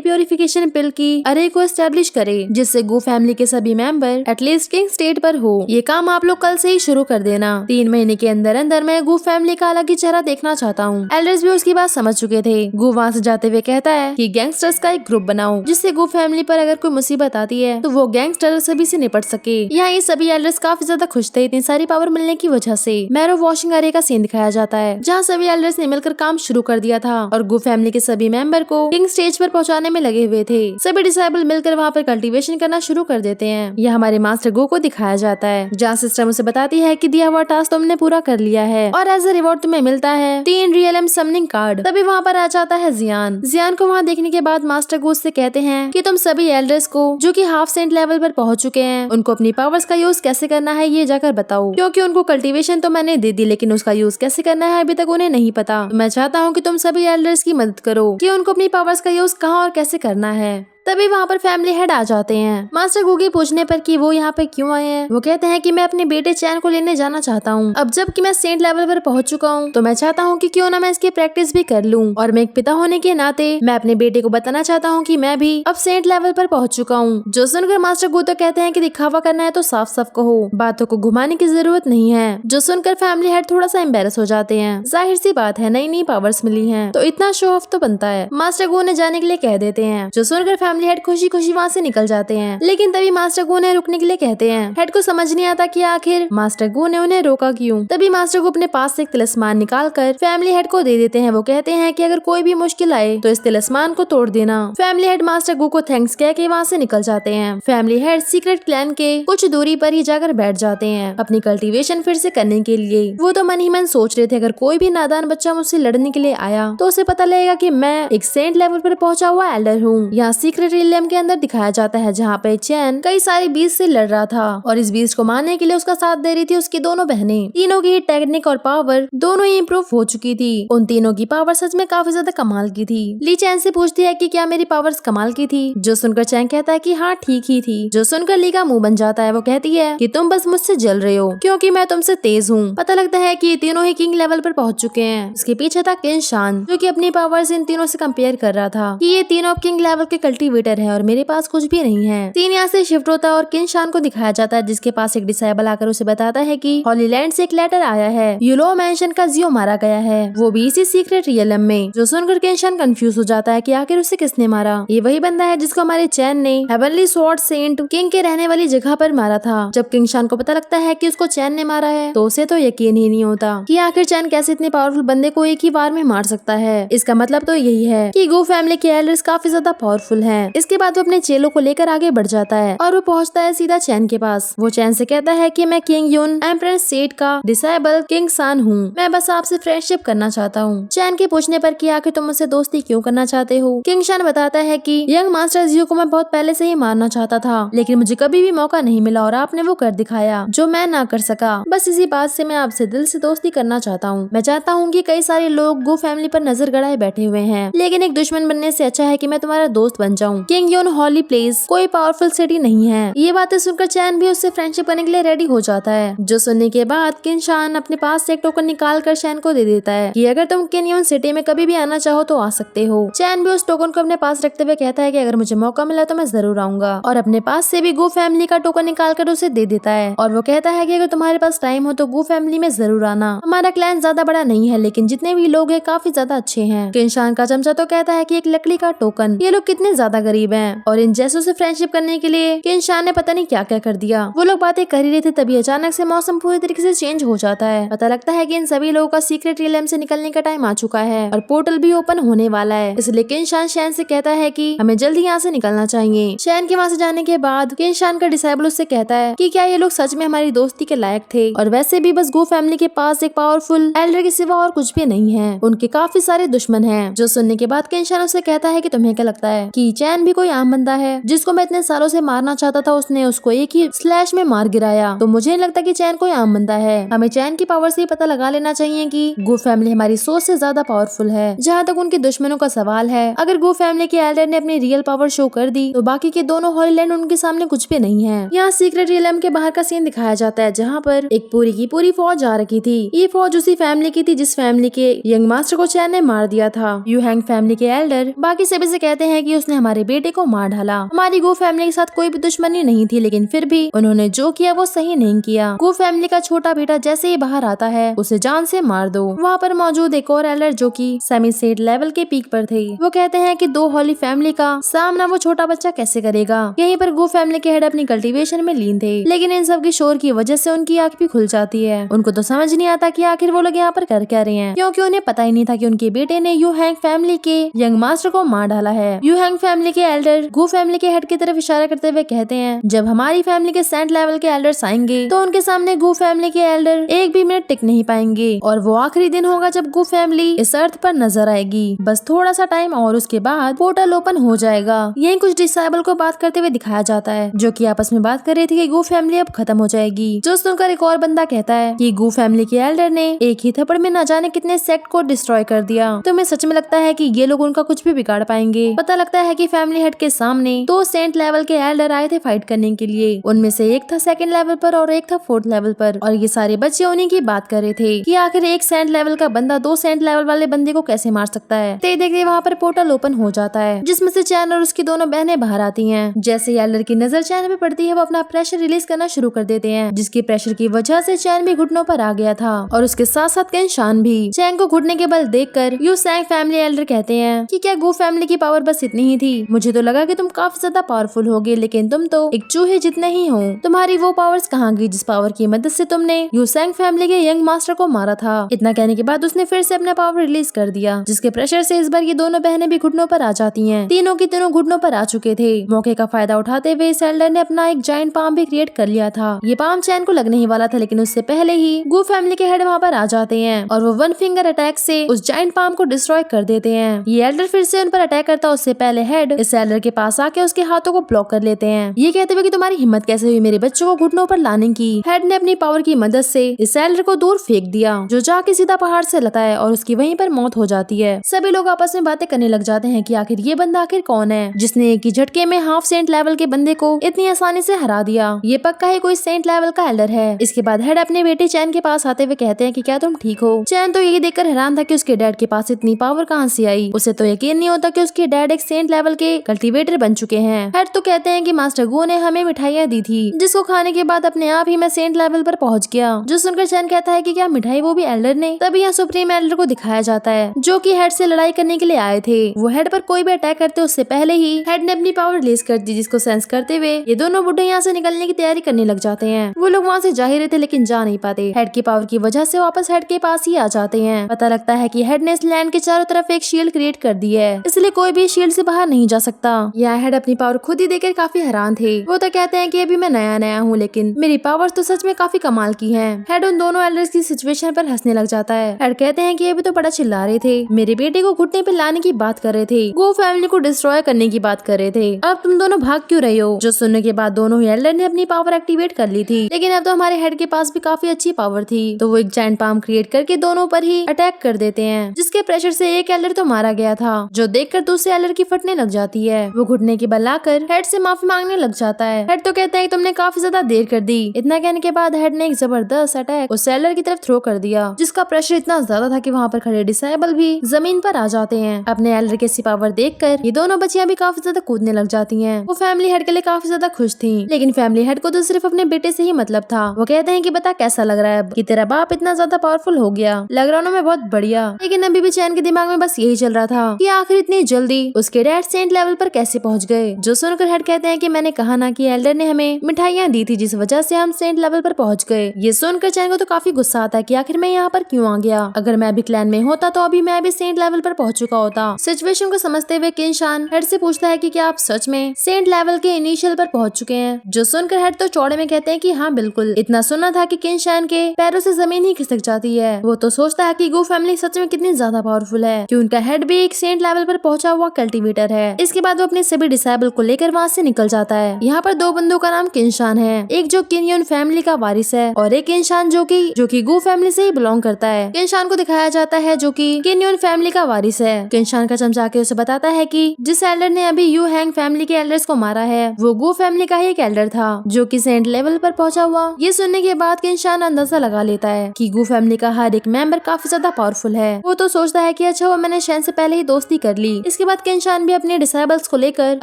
प्योरिफिकेशन पिल की अरे को एस्टेब्लिश करे, जिससे गू फैमिली के सभी मेंबर एटलीस्ट किंग स्टेट पर हो। ये काम आप लोग कल से ही शुरू कर देना। 3 महीने के अंदर अंदर मैं गू फैमिली का अलग ही चेहरा देखना चाहता हूँ। एल्डर्स भी उसकी बात समझ चुके थे। गू वहाँ से जाते हुए कहता है कि गैंगस्टर्स का एक ग्रुप बनाओ, जिससे गू फैमिली पर अगर कोई मुसीबत आती है तो वो गैंगस्टर सभी से निपट सके। यहाँ ये सभी एल्डर्स काफी ज्यादा खुश थे इतनी सारी पावर मिलने की वजह से। मैरो वॉशिंग एरिया का सीन दिखाया जाता है, जहाँ सभी एल्डर्स ने मिलकर काम शुरू कर दिया था और गू फैमिली के सभी मेंबर को किंग स्टेज पर पहुंचाने में लगे हुए थे। सभी डिसाइबल मिलकर वहाँ पर कल्टीवेशन करना शुरू कर देते हैं। यह हमारे मास्टर गो को दिखाया जाता है, जहाँ सिस्टम उसे बताती है कि दिया हुआ टास्क तुमने पूरा कर लिया है और एज ए रिवॉर्ड तुम्हें मिलता है 3 रियल समनिंग कार्ड। तभी वहाँ पर आ जाता है जियान को वहाँ देखने के बाद मास्टर गू से कहते हैं कि तुम सभी एल्डर्स को जो कि हाफ सेंट लेवल पर पहुंच चुके हैं उनको अपनी पावर्स का यूज कैसे करना है ये जाकर बताओ, क्योंकि उनको कल्टीवेशन तो मैंने दे दी लेकिन उसका यूज कैसे करना है अभी तक उन्हें नहीं पता। तो मैं चाहता हूँ कि तुम सभी एल्डर्स की मदद करो कि उनको अपनी पावर्स का यूज कहाँ और कैसे करना है। तभी वहाँ पर फैमिली हेड आ जाते हैं मास्टर गू के पूछने पर कि वो यहाँ पे क्यों आए हैं। वो कहते हैं कि मैं अपने बेटे चैन को लेने जाना चाहता हूँ। अब जब कि मैं सेंट लेवल पर पहुँच चुका हूँ तो मैं चाहता हूँ कि क्यों ना मैं इसकी प्रैक्टिस भी कर लूँ और मैं एक पिता होने के नाते मैं अपने बेटे को बताना चाहता हूँ कि मैं भी अब सेंट लेवल पर पहुँच चुका हूँ। जो सुनकर मास्टर गू तो कहते हैं कि दिखावा करना है तो साफ साफ कहो, बातों को घुमाने की जरूरत नहीं है। जो सुनकर फैमिली हेड थोड़ा सा एम्बेरस हो जाते हैं। जाहिर सी बात है नई नई पावर्स मिली है तो इतना शो ऑफ तो बनता है। मास्टर गू ने जाने के लिए कह देते हैं। जो सुनकर फैमिली हेड खुशी खुशी वहाँ से निकल जाते हैं, लेकिन तभी मास्टर गू ने रुकने के लिए कहते हैं। हेड को समझ नहीं आता कि आखिर मास्टर गू ने उन्हें रोका क्यों। तभी मास्टर गू अपने पास से एक तिलिस्मान निकाल कर फैमिली हेड को दे देते हैं। वो कहते हैं कि अगर कोई भी मुश्किल आए तो इस तिलिस्मान को तोड़ देना। फैमिली हेड मास्टर गू को थैंक्स कह के वहाँ से निकल जाते हैं। फैमिली हेड सीक्रेट क्लैन के कुछ दूरी पर ही जाकर बैठ जाते हैं अपनी कल्टीवेशन फिर से करने के लिए। वो तो मन ही मन सोच रहे थे अगर कोई भी नादान बच्चा मुझसे लड़ने के लिए आया तो उसे पता लगेगा कि मैं एक सेंट लेवल पर पहुंचा हुआ एल्डर हूँ। यहाँ सीक्रेट रियलम के अंदर दिखाया जाता है जहाँ पे चैन कई सारे बीस्ट से लड़ रहा था और इस बीस्ट को मारने के लिए उसका साथ दे रही थी उसकी दोनों बहनें। तीनों की टेक्निक और पावर दोनों ही इम्प्रूव हो चुकी थी। उन तीनों की पावर सच में काफी ज्यादा कमाल की थी। ली चैन से पूछती है कि क्या मेरी पावर्स कमाल की थी। जो सुनकर चैन कहता है कि हाँ ठीक ही थी। जो सुनकर ली का मुंह बन जाता है। वो कहती है कि तुम बस मुझसे जल रहे हो क्योंकि मैं तुमसे तेज हूँ। पता लगता है कि ये तीनों ही किंग लेवल पर पहुंच चुके हैं। इसके पीछे था किन शान जो कि अपनी पावर्स इन तीनों से कंपेयर कर रहा था कि ये तीनों किंग लेवल के कल्टीवेटर है और मेरे पास कुछ भी नहीं है। तीन यहाँ से शिफ्ट होता है और किन शान को दिखाया जाता है जिसके पास एक डिसेबल आकर उसे बताता है कि हॉलीलैंड से एक लेटर आया है, यूलो मेंशन का जियो मारा गया है, वो भी इसी सीक्रेट रियलम में। जो सुनकर किन शान कंफ्यूज हो जाता है कि आखिर उसे किसने मारा। ये वही बंदा है जिसको हमारे चैन ने हेवनली स्वॉर्ड सेंट किंग के रहने वाली जगह पर मारा था। जब किंग शान को पता लगता है कि उसको चैन ने मारा है तो उसे तो यकीन ही नहीं होता कि आखिर चैन कैसे इतने पावरफुल बंदे को एक ही बार में मार सकता है। इसका मतलब तो यही है कि गो फैमिली के एल्डर्स काफी ज्यादा पावरफुल हैं। इसके बाद वो अपने चेलों को लेकर आगे बढ़ जाता है और वो पहुंचता है सीधा चैन के पास। वो चैन से कहता है कि मैं किंग यून एम्प्रेस सेट का डिसेबल किंग सान हूँ, मैं बस आपसे फ्रेंडशिप करना चाहता हूँ। चैन के पूछने पर कि आखिर तुम मुझसे दोस्ती क्यों करना चाहते हो। किंग शान बताता है कि यंग मास्टर जियो को मैं बहुत पहले से ही मारना चाहता था लेकिन मुझे कभी भी मौका नहीं मिला और आपने वो कर दिखाया जो मैं ना कर सका। बस इसी बात से मैं आपसे दिल से दोस्ती करना चाहता हूँ। मैं चाहता हूँ कि कई सारे लोग गो फैमिली पर नजर गड़ाए बैठे हुए हैं लेकिन एक दुश्मन बनने से अच्छा है कि मैं तुम्हारा दोस्त बन जाऊँ। किंग यून हॉली प्लेस कोई पावरफुल सिटी नहीं है। ये बातें सुनकर चैन भी उससे फ्रेंडशिप करने के लिए रेडी हो जाता है। जो सुनने के बाद किन शान अपने पास से एक टोकन निकाल कर चैन को दे देता है कि अगर तुम किन यून सिटी में कभी भी आना चाहो तो आ सकते हो। चैन भी उस टोकन को अपने पास रखते हुए कहता है कि अगर मुझे मौका मिला तो मैं जरूर आऊंगा और अपने पास से भी गो फैमिली का टोकन निकाल कर उसे दे देता है और वो कहता है कि अगर तुम्हारे पास टाइम हो तो गो फैमिली में जरूर आना। हमारा क्लैन ज्यादा बड़ा नहीं है लेकिन जितने भी लोग हैं काफी ज्यादा अच्छे हैं। किन शान का चमचा तो कहता है कि एक लकड़ी का टोकन, ये लोग कितने ज्यादा गरीब हैं और इन जैसों से फ्रेंडशिप करने के लिए किन शान ने पता नहीं क्या क्या कर दिया। वो लोग बातें कर ही रहे थे तभी अचानक से मौसम पूरी तरीके से चेंज हो जाता है। पता लगता है कि इन सभी लोगों का सीक्रेट रियलम से निकलने का टाइम आ चुका है और पोर्टल भी ओपन होने वाला है। इसलिए किन शान शैन से कहता है कि हमें जल्दी यहाँ से निकलना चाहिए। शैन के वहाँ से जाने के बाद किन शान का डिसेबल उससे कहता है कि क्या ये लोग सच में हमारी दोस्ती के लायक थे और वैसे भी बस गो फैमिली के पास एक पावरफुल एल्डर के सिवा और कुछ भी नहीं है, उनके काफी सारे दुश्मन हैं। जो सुनने के बाद किन शान उससे कहता है कि तुम्हें क्या लगता है कि चैन भी कोई आम बंदा है जिसको मैं इतने सालों से मारना चाहता था, उसने उसको एक ही स्लैश में मार गिराया। तो मुझे नहीं लगता कि चैन कोई आम बंदा है। हमें चैन की पावर से ही पता लगा लेना चाहिए कि गो फैमिली हमारी सोच से ज्यादा पावरफुल है। जहाँ तक उनके दुश्मनों का सवाल है, अगर गो फैमिली के एल्डर ने अपनी रियल पावर शो कर दी तो बाकी के दोनों हॉलीलैंड उनके सामने कुछ भी नहीं है। यहाँ सीक्रेट रियलम के बाहर का सीन दिखाया जाता है जहाँ पर एक पूरी की पूरी फौज आ रखी थी। ये फौज उसी फैमिली की थी जिस फैमिली के यंग मास्टर को चैन ने मार दिया था। यू हैंग फैमिली के एल्डर बाकी सभी से कहते हैं कि उसने हमारे बेटे को मार डाला। हमारी गो फैमिली के साथ कोई भी दुश्मनी नहीं थी लेकिन फिर भी उन्होंने जो किया वो सही नहीं किया। गो फैमिली का छोटा बेटा जैसे ही बाहर आता है उसे जान से मार दो। वहाँ पर मौजूद एक और एल्डर जो कि सेमी सेट लेवल के पीक पर थे, वो कहते हैं कि दो हॉली फैमिली का सामना वो छोटा बच्चा कैसे करेगा। यहीं पर गो फैमिली के हेड अपनी कल्टीवेशन में लीन थे लेकिन इन सब की शोर की वजह से उनकी आंख भी खुल जाती है। उनको तो समझ नहीं आता कि आखिर वो लोग यहाँ पर कर क्या रहे हैं क्योंकि उन्हें पता ही नहीं था कि उनके बेटे ने यू हैंग फैमिली के यंग मास्टर को मार डाला है। यू हैंग फैमिली फैमिली के एल्डर गू फैमिली के हेड की तरफ इशारा करते हुए कहते हैं, जब हमारी फैमिली के सेंट लेवल के एल्डर्स आएंगे तो उनके सामने गू फैमिली के एल्डर एक भी मिनट टिक नहीं पाएंगे और वो आखिरी दिन होगा जब गू फैमिली इस अर्थ पर नजर आएगी। बस थोड़ा सा टाइम और उसके बाद पोर्टल ओपन हो जाएगा। यही कुछ डिसेबल को बात करते हुए दिखाया जाता है, जो कि आपस में बात कर रही थी कि गू फैमिली अब खत्म हो जाएगी। जो सुनकर एक और बंदा कहता है कि गू फैमिली के एल्डर ने एक ही थप्पड़ में न जाने कितने सेक्ट को डिस्ट्रॉय कर दिया। तुम्हें सच में लगता है कि ये लोग उनका कुछ भी बिगाड़ पाएंगे? पता लगता है कि फैमिली हेड के सामने 2 सेंट लेवल के एल्डर आए थे फाइट करने के लिए। उनमें से एक था 2nd लेवल पर और एक था 4th लेवल पर, और ये सारे बच्चे उन्हीं की बात कर रहे थे कि आखिर एक सेंट लेवल का बंदा 2 सेंट लेवल वाले बंदे को कैसे मार सकता है। देखते वहाँ पर पोर्टल ओपन हो जाता है, जिसमें से चैन और उसकी दोनों बहनें बाहर आती हैं। जैसे एल्डर की नजर चैन पे पड़ती है, वो अपना प्रेशर रिलीज करना शुरू कर देते हैं, जिसकी प्रेशर की वजह से चैन भी घुटनों पर आ गया था और उसके साथ साथ किंशान भी। चैन को घुटने के बल देखकर यू सैंग फैमिली एल्डर कहते हैं कि क्या गू फैमिली की पावर बस इतनी ही थी? मुझे तो लगा कि तुम काफी ज्यादा पावरफुल होगे, लेकिन तुम तो एक चूहे जितने ही हो। तुम्हारी वो पावर्स कहाँ गई जिस पावर की मदद से तुमने यू सैंग फैमिली के यंग मास्टर को मारा था? इतना कहने के बाद उसने फिर से अपना पावर रिलीज कर दिया, जिसके प्रेशर से इस बार ये दोनों बहनें भी घुटनों पर आ जाती हैं। तीनों की तीनों घुटनों पर आ चुके थे। मौके का फायदा उठाते हुए इस एल्डर ने अपना एक जाइंट पाम भी क्रिएट कर लिया था। ये पाम चैन को लगने ही वाला था, लेकिन उससे पहले ही गू फैमिली के हेड वहाँ पर आ जाते हैं और वो 1 फिंगर अटैक से उस जाइंट पाम को डिस्ट्रॉय कर देते हैं। ये एल्डर फिर से उन पर अटैक करता, उससे पहले हेड इस एल्डर के पास आके उसके हाथों को ब्लॉक कर लेते हैं। ये कहते हुए कि तुम्हारी हिम्मत कैसे हुई मेरे बच्चों को घुटनों पर लाने की? हेड ने अपनी पावर की मदद से इस एल्डर को दूर फेंक दिया, जो जाके सीधा पहाड़ से लगता है और उसकी वहीं पर मौत हो जाती है। सभी लोग आपस में बातें करने लग जाते हैं कि आखिर ये बंदा आखिर कौन है जिसने एक ही झटके में हाफ सेंट लेवल के बंदे को इतनी आसानी से हरा दिया। ये पक्का ही कोई सेंट लेवल का एल्डर है। इसके बाद हेड अपने बेटे चैन के पास आते हुए कहते हैं कि क्या तुम ठीक हो? चैन तो ये देखकर हैरान था कि उसके डैड के पास इतनी पावर कहाँ से आई। उसे तो यकीन नहीं होता कि उसके डैड एक सेंट लेवल के कल्टीवेटर बन चुके हैं। हेड तो कहते हैं कि मास्टर गू ने हमें मिठाइयाँ दी थी, जिसको खाने के बाद अपने आप ही मैं सेंट लेवल पर पहुंच गया। जो सुनकर चैन कहता है कि क्या मिठाई वो भी एल्डर ने? तभी यहाँ सुप्रीम एल्डर को दिखाया जाता है, जो कि हेड से लड़ाई करने के लिए आए थे। वो हेड पर कोई भी अटैक करते उससे पहले ही हेड ने अपनी पावर रिलीज कर दी, जिसको सेंस करते हुए ये दोनों बुढ़े यहाँ से निकलने की तैयारी करने लग जाते हैं। वो लोग वहाँ से जा ही रहे थे, लेकिन जा नहीं पाते। हेड की पावर की वजह से वापस हेड के पास ही आ जाते हैं। पता लगता है कि हेड ने इस लैंड के चारों तरफ एक शील्ड क्रिएट कर दी है, इसलिए कोई भी शील्ड से बाहर नहीं जा सकता। यहाँ हेड अपनी पावर खुद ही देखकर काफी हैरान थे। वो तो कहते हैं कि अभी मैं नया हूँ, लेकिन मेरी पावर तो सच में काफी कमाल की है। हेड उन दोनों एल्डर्स की सिचुएशन पर हंसने लग जाता है। हेड कहते हैं कि अभी तो बड़ा चिल्ला रहे थे, मेरे बेटे को घुटने पे लाने की बात कर रहे थे, गो फैमिली को डिस्ट्रॉय करने की बात कर रहे थे। अब तुम दोनों भाग क्यों रहे हो? जो सुनने के बाद दोनों ही एल्डर ने अपनी पावर एक्टिवेट कर ली थी, लेकिन अब तो हमारे हेड के पास भी काफी अच्छी पावर थी, तो वो एक जायंट पाम क्रिएट करके दोनों पर ही अटैक कर देते हैं, जिसके प्रेशर से एक एल्डर तो मारा गया था, जो देखकर दूसरे एल्डर की फटने लग जाती है। वो घुटने की बल आकर हेड से माफी मांगने लग जाता है। हेड तो कहता है कि तुमने काफी ज्यादा देर कर दी। इतना कहने के बाद हेड ने एक जबरदस्त अटैक उस एल्डर की तरफ थ्रो कर दिया, जिसका प्रेशर इतना ज्यादा था कि वहाँ पर खड़े डिसेबल भी जमीन पर आ जाते हैं। अपने एल्डर के सी पावर देखकर ये दोनों बच्चियां भी काफी ज्यादा कूदने लग जाती हैं। वो फैमिली हेड के लिए काफी ज्यादा खुश थी, लेकिन फैमिली हेड को तो सिर्फ अपने बेटे से ही मतलब था। वो कहते हैं कि बता कैसा लग रहा है अब कि तेरा बाप इतना ज्यादा पावरफुल हो गया? लग रहा मैं बहुत बढ़िया। लेकिन अभी भी चैन के दिमाग में बस यही चल रहा था कि आखिर इतनी जल्दी उसके डैड सेंट लेवल पर कैसे पहुंच गए। जो सुनकर हेड कहते हैं कि मैंने कहा ना कि एल्डर ने हमें मिठाइयाँ दी थी, जिस वजह से हम सेंट लेवल पर पहुंच गए। ये सुनकर चैन को तो काफी गुस्सा आता है कि आखिर मैं यहाँ पर क्यों आ गया? अगर मैं अभी क्लैन में होता तो अभी मैं भी सेंट लेवल पर पहुंच चुका होता। सिचुएशन को समझते हुए किंशान हेड से पूछता है कि क्या आप सच में सेंट लेवल के इनिशियल पर पहुंच चुके हैं? जो सुनकर हेड तो चौड़े में कहते हैं कि हाँ बिल्कुल, इतना सुना था कि किंशान के पैरों से जमीन ही खिसक जाती है। वो तो सोचता है कि गो फैमिली सच में कितनी ज्यादा पावरफुल है कि उनका हेड भी एक सेंट लेवल पर पहुंचा हुआ कल्टीवेटर है। इसके बाद वो अपने सभी डिसेबल को लेकर वहाँ से निकल जाता है। यहाँ पर दो बंदों का नाम किंशान है, एक जो किन्योन फैमिली का वारिस है और एक किंशान जो कि गो फैमिली से ही बिलोंग करता है। किंशान को दिखाया जाता है जो कि किन्योन फैमिली का वारिस है। किंशान का चमचा के उसे बताता है कि जिस एल्डर ने अभी यू हैंग फैमिली के एल्डर्स को मारा है वो गो फैमिली का ही एक एल्डर था, जो कि सेंट लेवल पर पहुंचा हुआ। ये सुनने के बाद किंशान अंदाजा लगा लेता है कि गो फैमिली का हर एक मेंबर काफी ज्यादा पावरफुल है। वो तो सोचता है कि अच्छा वो मैंने शैन से पहले ही दोस्ती कर ली। इसके बाद किंशान भी अपने डिसेबल्स को लेकर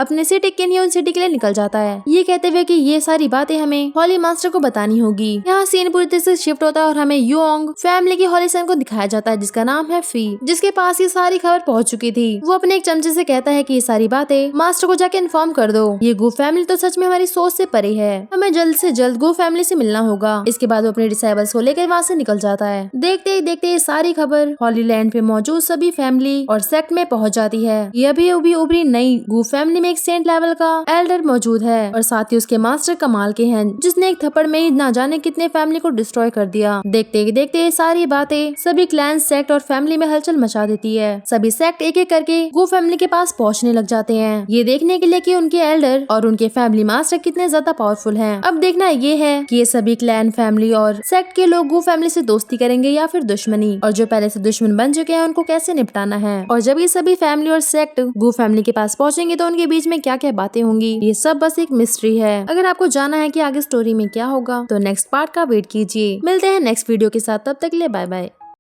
अपने सिटी किन्योन सिटी के लिए निकल जाता है, ये कहते हुए कि ये सारी बातें हमें हॉली मास्टर को बतानी होगी। यहाँ सीन पूरी तरह से शिफ्ट होता है और हमें युओंग फैमिली की हॉली सन को दिखाया जाता है, जिसका नाम है फी, जिसके पास ये सारी खबर पहुंच चुकी थी। वो अपने एक चमचे से कहता है कि ये सारी बातें मास्टर को जाके इन्फॉर्म कर दो। ये गो फैमिली तो सच में हमारी सोच से परे है, हमें जल्द से जल्द गो फैमिली से मिलना होगा। इसके बाद वो अपने डिसेबल्स को लेकर वहाँ से निकल जाता है। देखते ही देखते ये सारी खबर हॉलीलैंड पे मौजूद सभी फैमिली और सेक्ट में पहुंच जाती है। ये अभी उभरी नई गू फैमिली में एक सेंट लेवल का एल्डर मौजूद है और साथ ही उसके मास्टर कमाल के हैं, जिसने एक थप्पड़ में ही ना जाने कितने फैमिली को डिस्ट्रॉय कर दिया। देखते देखते ये सारी बातें सभी क्लैन, सेक्ट और फैमिली में हलचल मचा देती है। सभी सेक्ट एक एक करके गू फैमिली के पास पहुंचने लग जाते हैं, ये देखने के लिए कि उनके एल्डर और उनके फैमिली मास्टर कितने ज्यादा पावरफुल हैं। अब देखना ये है कि ये सभी क्लैन, फैमिली और सेक्ट के लोग गू फैमिली से दोस्ती करेंगे या फिर दुश्मनी, और जो पहले से दुश्मन बन चुके हैं उनको कैसे निपटाना है। और जब ये सभी फैमिली और सेक्ट गू फैमिली के पास पहुंचेंगे तो उनके बीच में क्या क्या बातें होंगी, ये सब बस एक मिस्ट्री है। अगर आपको जाना है कि आगे स्टोरी में क्या होगा तो नेक्स्ट पार्ट का वेट कीजिए। मिलते हैं नेक्स्ट वीडियो के साथ, तब तक के लिए बाय बाय।